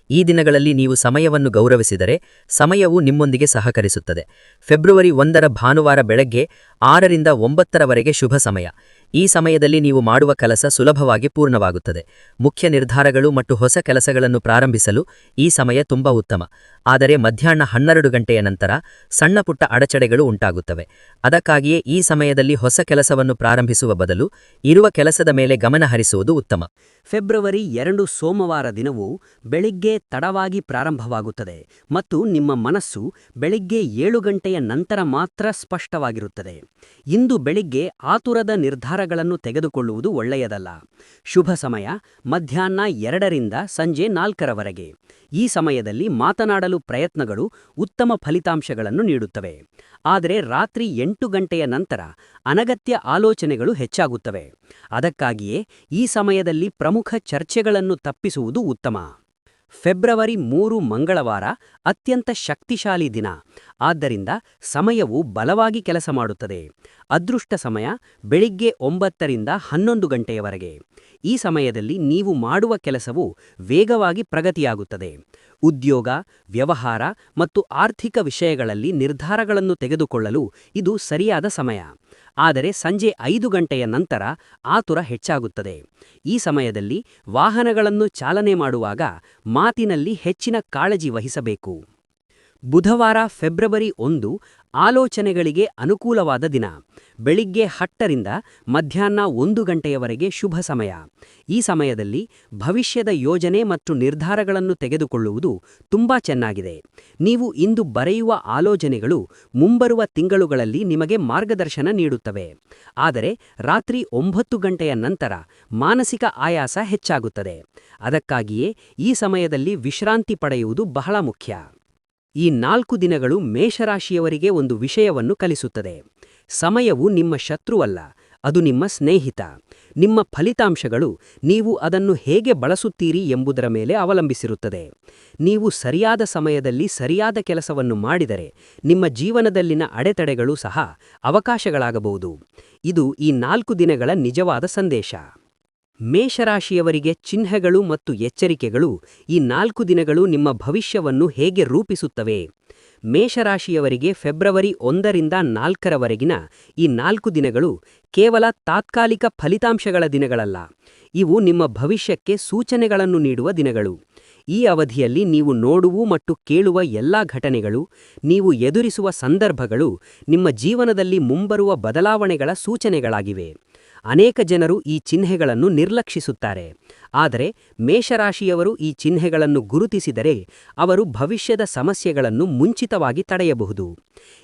ಈ ದಿನಗಳಲ್ಲಿ ನೀವು ಸಮಯವನ್ನು ಗೌರವಿಸಿದರೆ ಸಮಯವು ನಿಮ್ಮೊಂದಿಗೆ ಸಹಕರಿಸುತ್ತದೆ. ಫೆಬ್ರವರಿ 1ರ ಭಾನುವಾರ ಬೆಳಗ್ಗೆ 6ರಿಂದ 9ರವರೆಗೆ ಶುಭ ಸಮಯ. ಈ ಸಮಯದಲ್ಲಿ ನೀವು ಮಾಡುವ ಕೆಲಸ ಸುಲಭವಾಗಿ ಪೂರ್ಣವಾಗುತ್ತದೆ. ಮುಖ್ಯ ನಿರ್ಧಾರಗಳು ಮತ್ತು ಹೊಸ ಕೆಲಸಗಳನ್ನು ಪ್ರಾರಂಭಿಸಲು ಈ ಸಮಯ ತುಂಬಾ ಉತ್ತಮ. ಆದರೆ ಮಧ್ಯಾಹ್ನ 12 ಗಂಟೆಯ ನಂತರ ಸಣ್ಣಪುಟ್ಟ ಅಡಚಣೆಗಳು ಉಂಟಾಗುತ್ತವೆ. ಅದಕ್ಕಾಗಿಯೇ ಈ ಸಮಯದಲ್ಲಿ ಹೊಸ ಕೆಲಸವನ್ನು ಪ್ರಾರಂಭಿಸುವ ಬದಲು ಇರುವ ಕೆಲಸದ ಮೇಲೆ ಗಮನ ಹರಿಸುವುದು ಉತ್ತಮ. ಫೆಬ್ರವರಿ 2 ಸೋಮವಾರ ದಿನವು ಬೆಳಿಗ್ಗೆ ತಡವಾಗಿ ಪ್ರಾರಂಭವಾಗುತ್ತದೆ ಮತ್ತು ನಿಮ್ಮ ಮನಸ್ಸು ಬೆಳಿಗ್ಗೆ 7 ಗಂಟೆಯ ನಂತರ ಮಾತ್ರ ಸ್ಪಷ್ಟವಾಗಿರುತ್ತದೆ. ಇಂದು ಬೆಳಿಗ್ಗೆ ಆತುರದ ನಿರ್ಧಾರಗಳನ್ನು ತೆಗೆದುಕೊಳ್ಳುವುದು ಒಳ್ಳೆಯದಲ್ಲ. ಶುಭ ಸಮಯ ಮಧ್ಯಾಹ್ನ 2ರಿಂದ ಸಂಜೆ 4ರವರೆಗೆ. ಈ ಸಮಯದಲ್ಲಿ ಮಾತನಾಡಲು ಪ್ರಯತ್ನಗಳು ಉತ್ತಮ ಫಲಿತಾಂಶಗಳನ್ನು ನೀಡುತ್ತವೆ. ಆದರೆ ರಾತ್ರಿ 8 ಗಂಟೆಯ ನಂತರ ಅನಗತ್ಯ ಆಲೋಚನೆಗಳು ಹೆಚ್ಚಾಗುತ್ತವೆ. ಅದಕ್ಕಾಗಿಯೇ ಈ ಸಮಯದಲ್ಲಿ ಪ್ರಮುಖ ಚರ್ಚೆಗಳನ್ನು ತಪ್ಪಿಸುವುದು ಉತ್ತಮ. ಫೆಬ್ರವರಿ 3 ಮಂಗಳವಾರ ಅತ್ಯಂತ ಶಕ್ತಿಶಾಲಿ ದಿನ. ಆದ್ದರಿಂದ ಸಮಯವು ಬಲವಾಗಿ ಕೆಲಸ ಮಾಡುತ್ತದೆ. ಅದೃಷ್ಟ ಸಮಯ ಬೆಳಿಗ್ಗೆ 9ರಿಂದ 11 ಗಂಟೆಯವರೆಗೆ. ಈ ಸಮಯದಲ್ಲಿ ನೀವು ಮಾಡುವ ಕೆಲಸವು ವೇಗವಾಗಿ ಪ್ರಗತಿಯಾಗುತ್ತದೆ. ಉದ್ಯೋಗ, ವ್ಯವಹಾರ ಮತ್ತು ಆರ್ಥಿಕ ವಿಷಯಗಳಲ್ಲಿ ನಿರ್ಧಾರಗಳನ್ನು ತೆಗೆದುಕೊಳ್ಳಲು ಇದು ಸರಿಯಾದ ಸಮಯ. ಆದರೆ ಸಂಜೆ 5 ಗಂಟೆಯ ನಂತರ ಆತುರ ಹೆಚ್ಚಾಗುತ್ತದೆ. ಈ ಸಮಯದಲ್ಲಿ ವಾಹನಗಳನ್ನು ಚಾಲನೆ ಮಾಡುವಾಗ ಮಾತಿನಲ್ಲಿ ಹೆಚ್ಚಿನ ಕಾಳಜಿ ವಹಿಸಬೇಕು. ಬುಧವಾರ ಫೆಬ್ರವರಿ 1 ಆಲೋಚನೆಗಳಿಗೆ ಅನುಕೂಲವಾದ ದಿನ. ಬೆಳಿಗ್ಗೆ 10ರಿಂದ ಮಧ್ಯಾಹ್ನ 1 ಗಂಟೆಯವರೆಗೆ ಶುಭ ಸಮಯ. ಈ ಸಮಯದಲ್ಲಿ ಭವಿಷ್ಯದ ಯೋಜನೆ ಮತ್ತು ನಿರ್ಧಾರಗಳನ್ನು ತೆಗೆದುಕೊಳ್ಳುವುದು ತುಂಬಾ ಚೆನ್ನಾಗಿದೆ. ನೀವು ಇಂದು ಬರೆಯುವ ಆಲೋಚನೆಗಳು ಮುಂಬರುವ ತಿಂಗಳುಗಳಲ್ಲಿ ನಿಮಗೆ ಮಾರ್ಗದರ್ಶನ ನೀಡುತ್ತವೆ. ಆದರೆ ರಾತ್ರಿ 9 ಗಂಟೆಯ ನಂತರ ಮಾನಸಿಕ ಆಯಾಸ ಹೆಚ್ಚಾಗುತ್ತದೆ. ಅದಕ್ಕಾಗಿಯೇ ಈ ಸಮಯದಲ್ಲಿ ವಿಶ್ರಾಂತಿ ಪಡೆಯುವುದು ಬಹಳ ಮುಖ್ಯ. ಈ 4 ದಿನಗಳು ಮೇಷರಾಶಿಯವರಿಗೆ ಒಂದು ವಿಷಯವನ್ನು ಕಲಿಸುತ್ತದೆ. ಸಮಯವು ನಿಮ್ಮ ಶತ್ರುವಲ್ಲ, ಅದು ನಿಮ್ಮ ಸ್ನೇಹಿತ. ನಿಮ್ಮ ಫಲಿತಾಂಶಗಳು ನೀವು ಅದನ್ನು ಹೇಗೆ ಬಳಸುತ್ತೀರಿ ಎಂಬುದರ ಮೇಲೆ ಅವಲಂಬಿಸಿರುತ್ತದೆ. ನೀವು ಸರಿಯಾದ ಸಮಯದಲ್ಲಿ ಸರಿಯಾದ ಕೆಲಸವನ್ನು ಮಾಡಿದರೆ ನಿಮ್ಮ ಜೀವನದಲ್ಲಿನ ಅಡೆತಡೆಗಳು ಸಹ ಅವಕಾಶಗಳಾಗಬಹುದು. ಇದು ಈ 4 ದಿನಗಳ ನಿಜವಾದ ಸಂದೇಶ. ಮೇಷರಾಶಿಯವರಿಗೆ ಚಿಹ್ನೆಗಳು ಮತ್ತು ಎಚ್ಚರಿಕೆಗಳು. ಈ 4 ದಿನಗಳು ನಿಮ್ಮ ಭವಿಷ್ಯವನ್ನು ಹೇಗೆ ರೂಪಿಸುತ್ತವೆ? ಮೇಷರಾಶಿಯವರಿಗೆ ಫೆಬ್ರವರಿ 1ರಿಂದ 4ರವರೆಗಿನ ಈ 4 ದಿನಗಳು ಕೇವಲ ತಾತ್ಕಾಲಿಕ ಫಲಿತಾಂಶಗಳ ದಿನಗಳಲ್ಲ. ಇವು ನಿಮ್ಮ ಭವಿಷ್ಯಕ್ಕೆ ಸೂಚನೆಗಳನ್ನು ನೀಡುವ ದಿನಗಳು. ಈ ಅವಧಿಯಲ್ಲಿ ನೀವು ನೋಡುವ ಮತ್ತು ಕೇಳುವ ಎಲ್ಲಾ ಘಟನೆಗಳು, ನೀವು ಎದುರಿಸುವ ಸಂದರ್ಭಗಳು ನಿಮ್ಮ ಜೀವನದಲ್ಲಿ ಮುಂಬರುವ ಬದಲಾವಣೆಗಳ ಸೂಚನೆಗಳಾಗಿವೆ. ಅನೇಕ ಜನರು ಈ ಚಿಹ್ನೆಗಳನ್ನು ನಿರ್ಲಕ್ಷಿಸುತ್ತಾರೆ. ಆದರೆ ಮೇಷರಾಶಿಯವರು ಈ ಚಿಹ್ನೆಗಳನ್ನು ಗುರುತಿಸಿದರೆ ಅವರು ಭವಿಷ್ಯದ ಸಮಸ್ಯೆಗಳನ್ನು ಮುಂಚಿತವಾಗಿ ತಡೆಯಬಹುದು.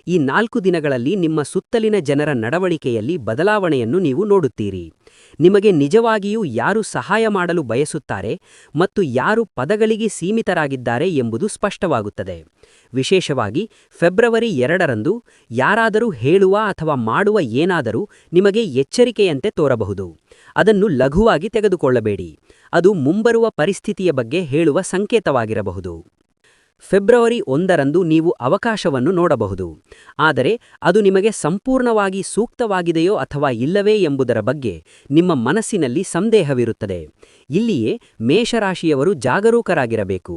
ಈ 4 ದಿನಗಳಲ್ಲಿ ನಿಮ್ಮ ಸುತ್ತಲಿನ ಜನರ ನಡವಳಿಕೆಯಲ್ಲಿ ಬದಲಾವಣೆಯನ್ನು ನೀವು ನೋಡುತ್ತೀರಿ. ನಿಮಗೆ ನಿಜವಾಗಿಯೂ ಯಾರು ಸಹಾಯ ಮಾಡಲು ಬಯಸುತ್ತಾರೆ ಮತ್ತು ಯಾರು ಪದಗಳಿಗೆ ಸೀಮಿತರಾಗಿದ್ದಾರೆ ಎಂಬುದು ಸ್ಪಷ್ಟವಾಗುತ್ತದೆ. ವಿಶೇಷವಾಗಿ ಫೆಬ್ರವರಿ 2ರಂದು ಯಾರಾದರೂ ಹೇಳುವ ಅಥವಾ ಮಾಡುವ ಏನಾದರೂ ನಿಮಗೆ ಎಚ್ಚರಿಕೆಯಂತೆ ತೋರಬಹುದು. ಅದನ್ನು ಲಘುವಾಗಿ ತೆಗೆದುಕೊಳ್ಳಬೇಡಿ. ಅದು ಮುಂಬರುವ ಪರಿಸ್ಥಿತಿಯ ಬಗ್ಗೆ ಹೇಳುವ ಸಂಕೇತವಾಗಿರಬಹುದು. ಫೆಬ್ರವರಿ 1ರಂದು ನೀವು ಅವಕಾಶವನ್ನು ನೋಡಬಹುದು. ಆದರೆ ಅದು ನಿಮಗೆ ಸಂಪೂರ್ಣವಾಗಿ ಸೂಕ್ತವಾಗಿದೆಯೋ ಅಥವಾ ಇಲ್ಲವೇ ಎಂಬುದರ ಬಗ್ಗೆ ನಿಮ್ಮ ಮನಸ್ಸಿನಲ್ಲಿ ಸಂದೇಹವಿರುತ್ತದೆ. ಇಲ್ಲಿಯೇ ಮೇಷರಾಶಿಯವರು ಜಾಗರೂಕರಾಗಿರಬೇಕು.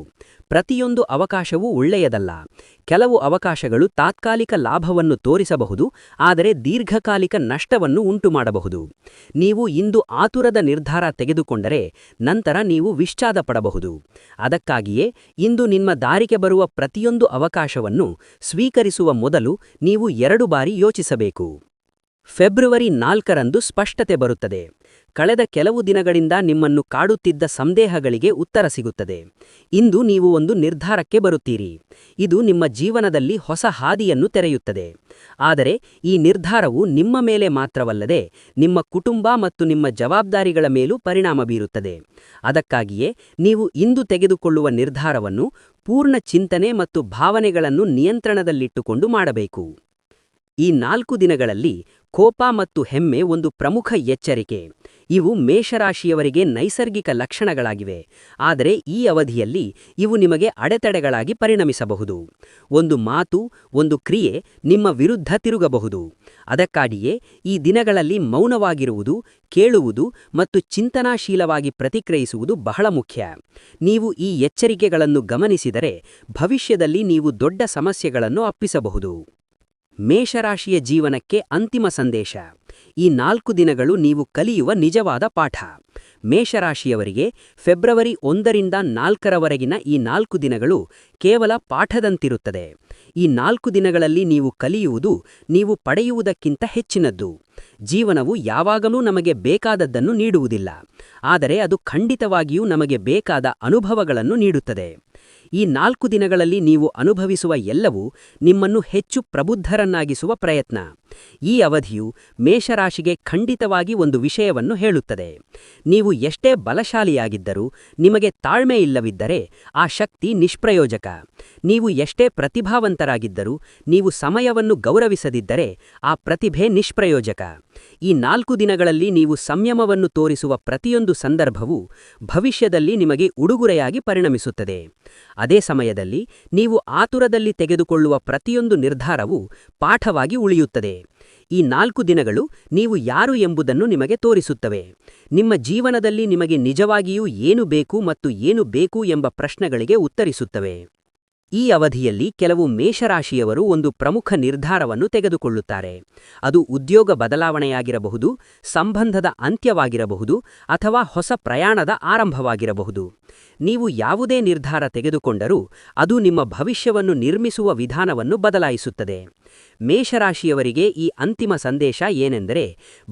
ಪ್ರತಿಯೊಂದು ಅವಕಾಶವೂ ಒಳ್ಳೆಯದಲ್ಲ. ಕೆಲವು ಅವಕಾಶಗಳು ತಾತ್ಕಾಲಿಕ ಲಾಭವನ್ನು ತೋರಿಸಬಹುದು, ಆದರೆ ದೀರ್ಘಕಾಲಿಕ ನಷ್ಟವನ್ನು ಉಂಟುಮಾಡಬಹುದು. ನೀವು ಇಂದು ಆತುರದ ನಿರ್ಧಾರ ತೆಗೆದುಕೊಂಡರೆ ನಂತರ ನೀವು ವಿಷಾದಪಡಬಹುದು. ಅದಕ್ಕಾಗಿಯೇ ಇಂದು ನಿಮ್ಮ ದಾರಿಗೆ ಬರುವ ಪ್ರತಿಯೊಂದು ಅವಕಾಶವನ್ನು ಸ್ವೀಕರಿಸುವ ಮೊದಲು ನೀವು 2 ಬಾರಿ ಯೋಚಿಸಬೇಕು. ಫೆಬ್ರವರಿ 4ರಂದು ಸ್ಪಷ್ಟತೆ ಬರುತ್ತದೆ. ಕಳೆದ ಕೆಲವು ದಿನಗಳಿಂದ ನಿಮ್ಮನ್ನು ಕಾಡುತ್ತಿದ್ದ ಸಂದೇಹಗಳಿಗೆ ಉತ್ತರ ಸಿಗುತ್ತದೆ. ಇಂದು ನೀವು ಒಂದು ನಿರ್ಧಾರಕ್ಕೆ ಬರುತ್ತೀರಿ. ಇದು ನಿಮ್ಮ ಜೀವನದಲ್ಲಿ ಹೊಸ ಹಾದಿಯನ್ನು ತೆರೆಯುತ್ತದೆ. ಆದರೆ ಈ ನಿರ್ಧಾರವು ನಿಮ್ಮ ಮೇಲೆ ಮಾತ್ರವಲ್ಲದೆ ನಿಮ್ಮ ಕುಟುಂಬ ಮತ್ತು ನಿಮ್ಮ ಜವಾಬ್ದಾರಿಗಳ ಮೇಲೂ ಪರಿಣಾಮ ಬೀರುತ್ತದೆ. ಅದಕ್ಕಾಗಿಯೇ ನೀವು ಇಂದು ತೆಗೆದುಕೊಳ್ಳುವ ನಿರ್ಧಾರವನ್ನು ಪೂರ್ಣ ಚಿಂತನೆ ಮತ್ತು ಭಾವನೆಗಳನ್ನು ನಿಯಂತ್ರಣದಲ್ಲಿಟ್ಟುಕೊಂಡು ಮಾಡಬೇಕು. ಈ 4 ದಿನಗಳಲ್ಲಿ ಕೋಪ ಮತ್ತು ಹೆಮ್ಮೆ ಒಂದು ಪ್ರಮುಖ ಎಚ್ಚರಿಕೆ. ಇವು ಮೇಷರಾಶಿಯವರಿಗೆ ನೈಸರ್ಗಿಕ ಲಕ್ಷಣಗಳಾಗಿವೆ. ಆದರೆ ಈ ಅವಧಿಯಲ್ಲಿ ಇವು ನಿಮಗೆ ಅಡೆತಡೆಗಳಾಗಿ ಪರಿಣಮಿಸಬಹುದು. ಒಂದು ಮಾತು, ಒಂದು ಕ್ರಿಯೆ ನಿಮ್ಮ ವಿರುದ್ಧ ತಿರುಗಬಹುದು. ಅದಕ್ಕಾಗಿಯೇ ಈ ದಿನಗಳಲ್ಲಿ ಮೌನವಾಗಿರುವುದು, ಕೇಳುವುದು ಮತ್ತು ಚಿಂತನಾಶೀಲವಾಗಿ ಪ್ರತಿಕ್ರಿಯಿಸುವುದು ಬಹಳ ಮುಖ್ಯ. ನೀವು ಈ ಎಚ್ಚರಿಕೆಗಳನ್ನು ಗಮನಿಸಿದರೆ ಭವಿಷ್ಯದಲ್ಲಿ ನೀವು ದೊಡ್ಡ ಸಮಸ್ಯೆಗಳನ್ನು ಅಪ್ಪಿಸಬಹುದು. ಮೇಷರಾಶಿಯ ಜೀವನಕ್ಕೆ ಅಂತಿಮ ಸಂದೇಶ. ಈ 4 ದಿನಗಳು ನೀವು ಕಲಿಯುವ ನಿಜವಾದ ಪಾಠ. ಮೇಷರಾಶಿಯವರಿಗೆ ಫೆಬ್ರವರಿ 1ರಿಂದ 4ರವರೆಗಿನ ಈ 4 ದಿನಗಳು ಕೇವಲ ಪಾಠದಂತಿರುತ್ತದೆ. ಈ 4 ದಿನಗಳಲ್ಲಿ ನೀವು ಕಲಿಯುವುದು ನೀವು ಪಡೆಯುವುದಕ್ಕಿಂತ ಹೆಚ್ಚಿನದ್ದು. ಜೀವನವು ಯಾವಾಗಲೂ ನಮಗೆ ಬೇಕಾದದ್ದನ್ನು ನೀಡುವುದಿಲ್ಲ, ಆದರೆ ಅದು ಖಂಡಿತವಾಗಿಯೂ ನಮಗೆ ಬೇಕಾದ ಅನುಭವಗಳನ್ನು ನೀಡುತ್ತದೆ. ಈ 4 ದಿನಗಳಲ್ಲಿ ನೀವು ಅನುಭವಿಸುವ ಎಲ್ಲವೂ ನಿಮ್ಮನ್ನು ಹೆಚ್ಚು ಪ್ರಬುದ್ಧರನ್ನಾಗಿಸುವ ಪ್ರಯತ್ನ. ಈ ಅವಧಿಯು ಮೇಷರಾಶಿಗೆ ಖಂಡಿತವಾಗಿ ಒಂದು ವಿಷಯವನ್ನು ಹೇಳುತ್ತದೆ. ನೀವು ಎಷ್ಟೇ ಬಲಶಾಲಿಯಾಗಿದ್ದರೂ ನಿಮಗೆ ತಾಳ್ಮೆ ಇಲ್ಲವಿದ್ದರೆ ಆ ಶಕ್ತಿ ನಿಷ್ಪ್ರಯೋಜಕ. ನೀವು ಎಷ್ಟೇ ಪ್ರತಿಭಾವಂತರಾಗಿದ್ದರೂ ನೀವು ಸಮಯವನ್ನು ಗೌರವಿಸದಿದ್ದರೆ ಆ ಪ್ರತಿಭೆ ನಿಷ್ಪ್ರಯೋಜಕ. ಈ 4 ದಿನಗಳಲ್ಲಿ ನೀವು ಸಂಯಮವನ್ನು ತೋರಿಸುವ ಪ್ರತಿಯೊಂದು ಸಂದರ್ಭವೂ ಭವಿಷ್ಯದಲ್ಲಿ ನಿಮಗೆ ಉಡುಗೊರೆಯಾಗಿ ಪರಿಣಮಿಸುತ್ತದೆ. ಅದೇ ಸಮಯದಲ್ಲಿ ನೀವು ಆತುರದಲ್ಲಿ ತೆಗೆದುಕೊಳ್ಳುವ ಪ್ರತಿಯೊಂದು ನಿರ್ಧಾರವೂ ಪಾಠವಾಗಿ ಉಳಿಯುತ್ತದೆ. ಈ 4 ದಿನಗಳು ನೀವು ಯಾರು ಎಂಬುದನ್ನು ನಿಮಗೆ ತೋರಿಸುತ್ತವೆ. ನಿಮ್ಮ ಜೀವನದಲ್ಲಿ ನಿಮಗೆ ನಿಜವಾಗಿಯೂ ಏನು ಬೇಕು ಮತ್ತು ಏನು ಬೇಕು ಎಂಬ ಪ್ರಶ್ನೆಗಳಿಗೆ ಉತ್ತರಿಸುತ್ತವೆ. ಈ ಅವಧಿಯಲ್ಲಿ ಕೆಲವು ಮೇಷರಾಶಿಯವರು ಒಂದು ಪ್ರಮುಖ ನಿರ್ಧಾರವನ್ನು ತೆಗೆದುಕೊಳ್ಳುತ್ತಾರೆ. ಅದು ಉದ್ಯೋಗ ಬದಲಾವಣೆಯಾಗಿರಬಹುದು, ಸಂಬಂಧದ ಅಂತ್ಯವಾಗಿರಬಹುದು ಅಥವಾ ಹೊಸ ಪ್ರಯಾಣದ ಆರಂಭವಾಗಿರಬಹುದು. ನೀವು ಯಾವುದೇ ನಿರ್ಧಾರ ತೆಗೆದುಕೊಂಡರೂ ಅದು ನಿಮ್ಮ ಭವಿಷ್ಯವನ್ನು ನಿರ್ಮಿಸುವ ವಿಧಾನವನ್ನು ಬದಲಾಯಿಸುತ್ತದೆ. ಮೇಷರಾಶಿಯವರಿಗೆ ಈ ಅಂತಿಮ ಸಂದೇಶ ಏನೆಂದರೆ,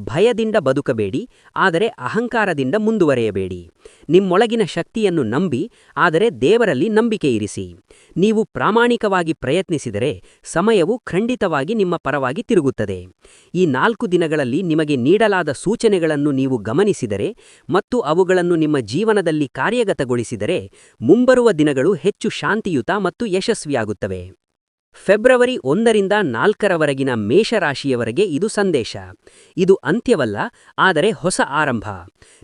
ಭಯದಿಂದ ಬದುಕಬೇಡಿ, ಆದರೆ ಅಹಂಕಾರದಿಂದ ಮುಂದುವರೆಯಬೇಡಿ. ನಿಮ್ಮೊಳಗಿನ ಶಕ್ತಿಯನ್ನು ನಂಬಿ, ಆದರೆ ದೇವರಲ್ಲಿ ನಂಬಿಕೆ ಇರಿಸಿ. ನೀವು ಪ್ರಾಮಾಣಿಕವಾಗಿ ಪ್ರಯತ್ನಿಸಿದರೆ ಸಮಯವು ಖಂಡಿತವಾಗಿ ನಿಮ್ಮ ಪರವಾಗಿ ತಿರುಗುತ್ತದೆ. ಈ 4 ದಿನಗಳಲ್ಲಿ ನಿಮಗೆ ನೀಡಲಾದ ಸೂಚನೆಗಳನ್ನು ನೀವು ಗಮನಿಸಿದರೆ ಮತ್ತು ಅವುಗಳನ್ನು ನಿಮ್ಮ ಜೀವನದಲ್ಲಿ ಕಾರ್ಯಗತಗೊಳಿಸಿದರೆ ಮುಂಬರುವ ದಿನಗಳು ಹೆಚ್ಚು ಶಾಂತಿಯುತ ಮತ್ತು ಯಶಸ್ವಿಯಾಗುತ್ತವೆ. ಫೆಬ್ರವರಿ 1ರಿಂದ 4ರವರೆಗಿನ ಮೇಷರಾಶಿಯವರೆಗೆ ಇದು ಸಂದೇಶ. ಇದು ಅಂತ್ಯವಲ್ಲ, ಆದರೆ ಹೊಸ ಆರಂಭ.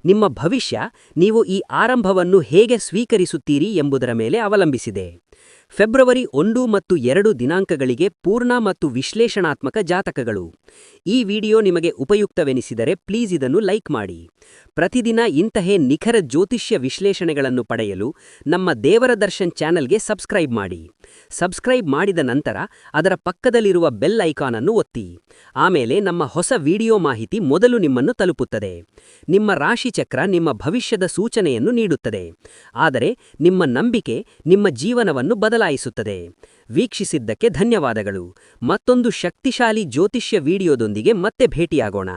ನಿಮ್ಮ ಭವಿಷ್ಯ ನೀವು ಈ ಆರಂಭವನ್ನು ಹೇಗೆ ಸ್ವೀಕರಿಸುತ್ತೀರಿ ಎಂಬುದರ ಮೇಲೆ ಅವಲಂಬಿಸಿದೆ. ಫೆಬ್ರವರಿ 1 ಮತ್ತು 2 ದಿನಾಂಕಗಳಿಗೆ ಪೂರ್ಣ ಮತ್ತು ವಿಶ್ಲೇಷಣಾತ್ಮಕ ಜಾತಕಗಳು. ಈ ವಿಡಿಯೋ ನಿಮಗೆ ಉಪಯುಕ್ತವೆನಿಸಿದರೆ ಪ್ಲೀಸ್ ಇದನ್ನು ಲೈಕ್ ಮಾಡಿ. ಪ್ರತಿದಿನ ಇಂತಹ ನಿಖರ ಜ್ಯೋತಿಷ್ಯ ವಿಶ್ಲೇಷಣೆಗಳನ್ನು ಪಡೆಯಲು ನಮ್ಮ ದೇವರ ದರ್ಶನ್ ಚಾನೆಲ್ಗೆ ಸಬ್ಸ್ಕ್ರೈಬ್ ಮಾಡಿ. ಸಬ್ಸ್ಕ್ರೈಬ್ ಮಾಡಿದ ನಂತರ ಅದರ ಪಕ್ಕದಲ್ಲಿರುವ ಬೆಲ್ ಐಕಾನ್ ಅನ್ನು ಒತ್ತಿ. ಆಮೇಲೆ ನಮ್ಮ ಹೊಸ ವಿಡಿಯೋ ಮಾಹಿತಿ ಮೊದಲು ನಿಮ್ಮನ್ನು ತಲುಪುತ್ತದೆ. ನಿಮ್ಮ ರಾಶಿಚಕ್ರ ನಿಮ್ಮ ಭವಿಷ್ಯದ ಸೂಚನೆಯನ್ನು ನೀಡುತ್ತದೆ, ಆದರೆ ನಿಮ್ಮ ನಂಬಿಕೆ ನಿಮ್ಮ ಜೀವನವನ್ನು ಬದಲಾಯಿಸುತ್ತದೆ. ವೀಕ್ಷಿಸಿದ್ದಕ್ಕೆ ಧನ್ಯವಾದಗಳು. ಮತ್ತೊಂದು ಶಕ್ತಿಶಾಲಿ ಜ್ಯೋತಿಷ್ಯ ವಿಡಿಯೋದೊಂದಿಗೆ ಮತ್ತೆ ಭೇಟಿಯಾಗೋಣ.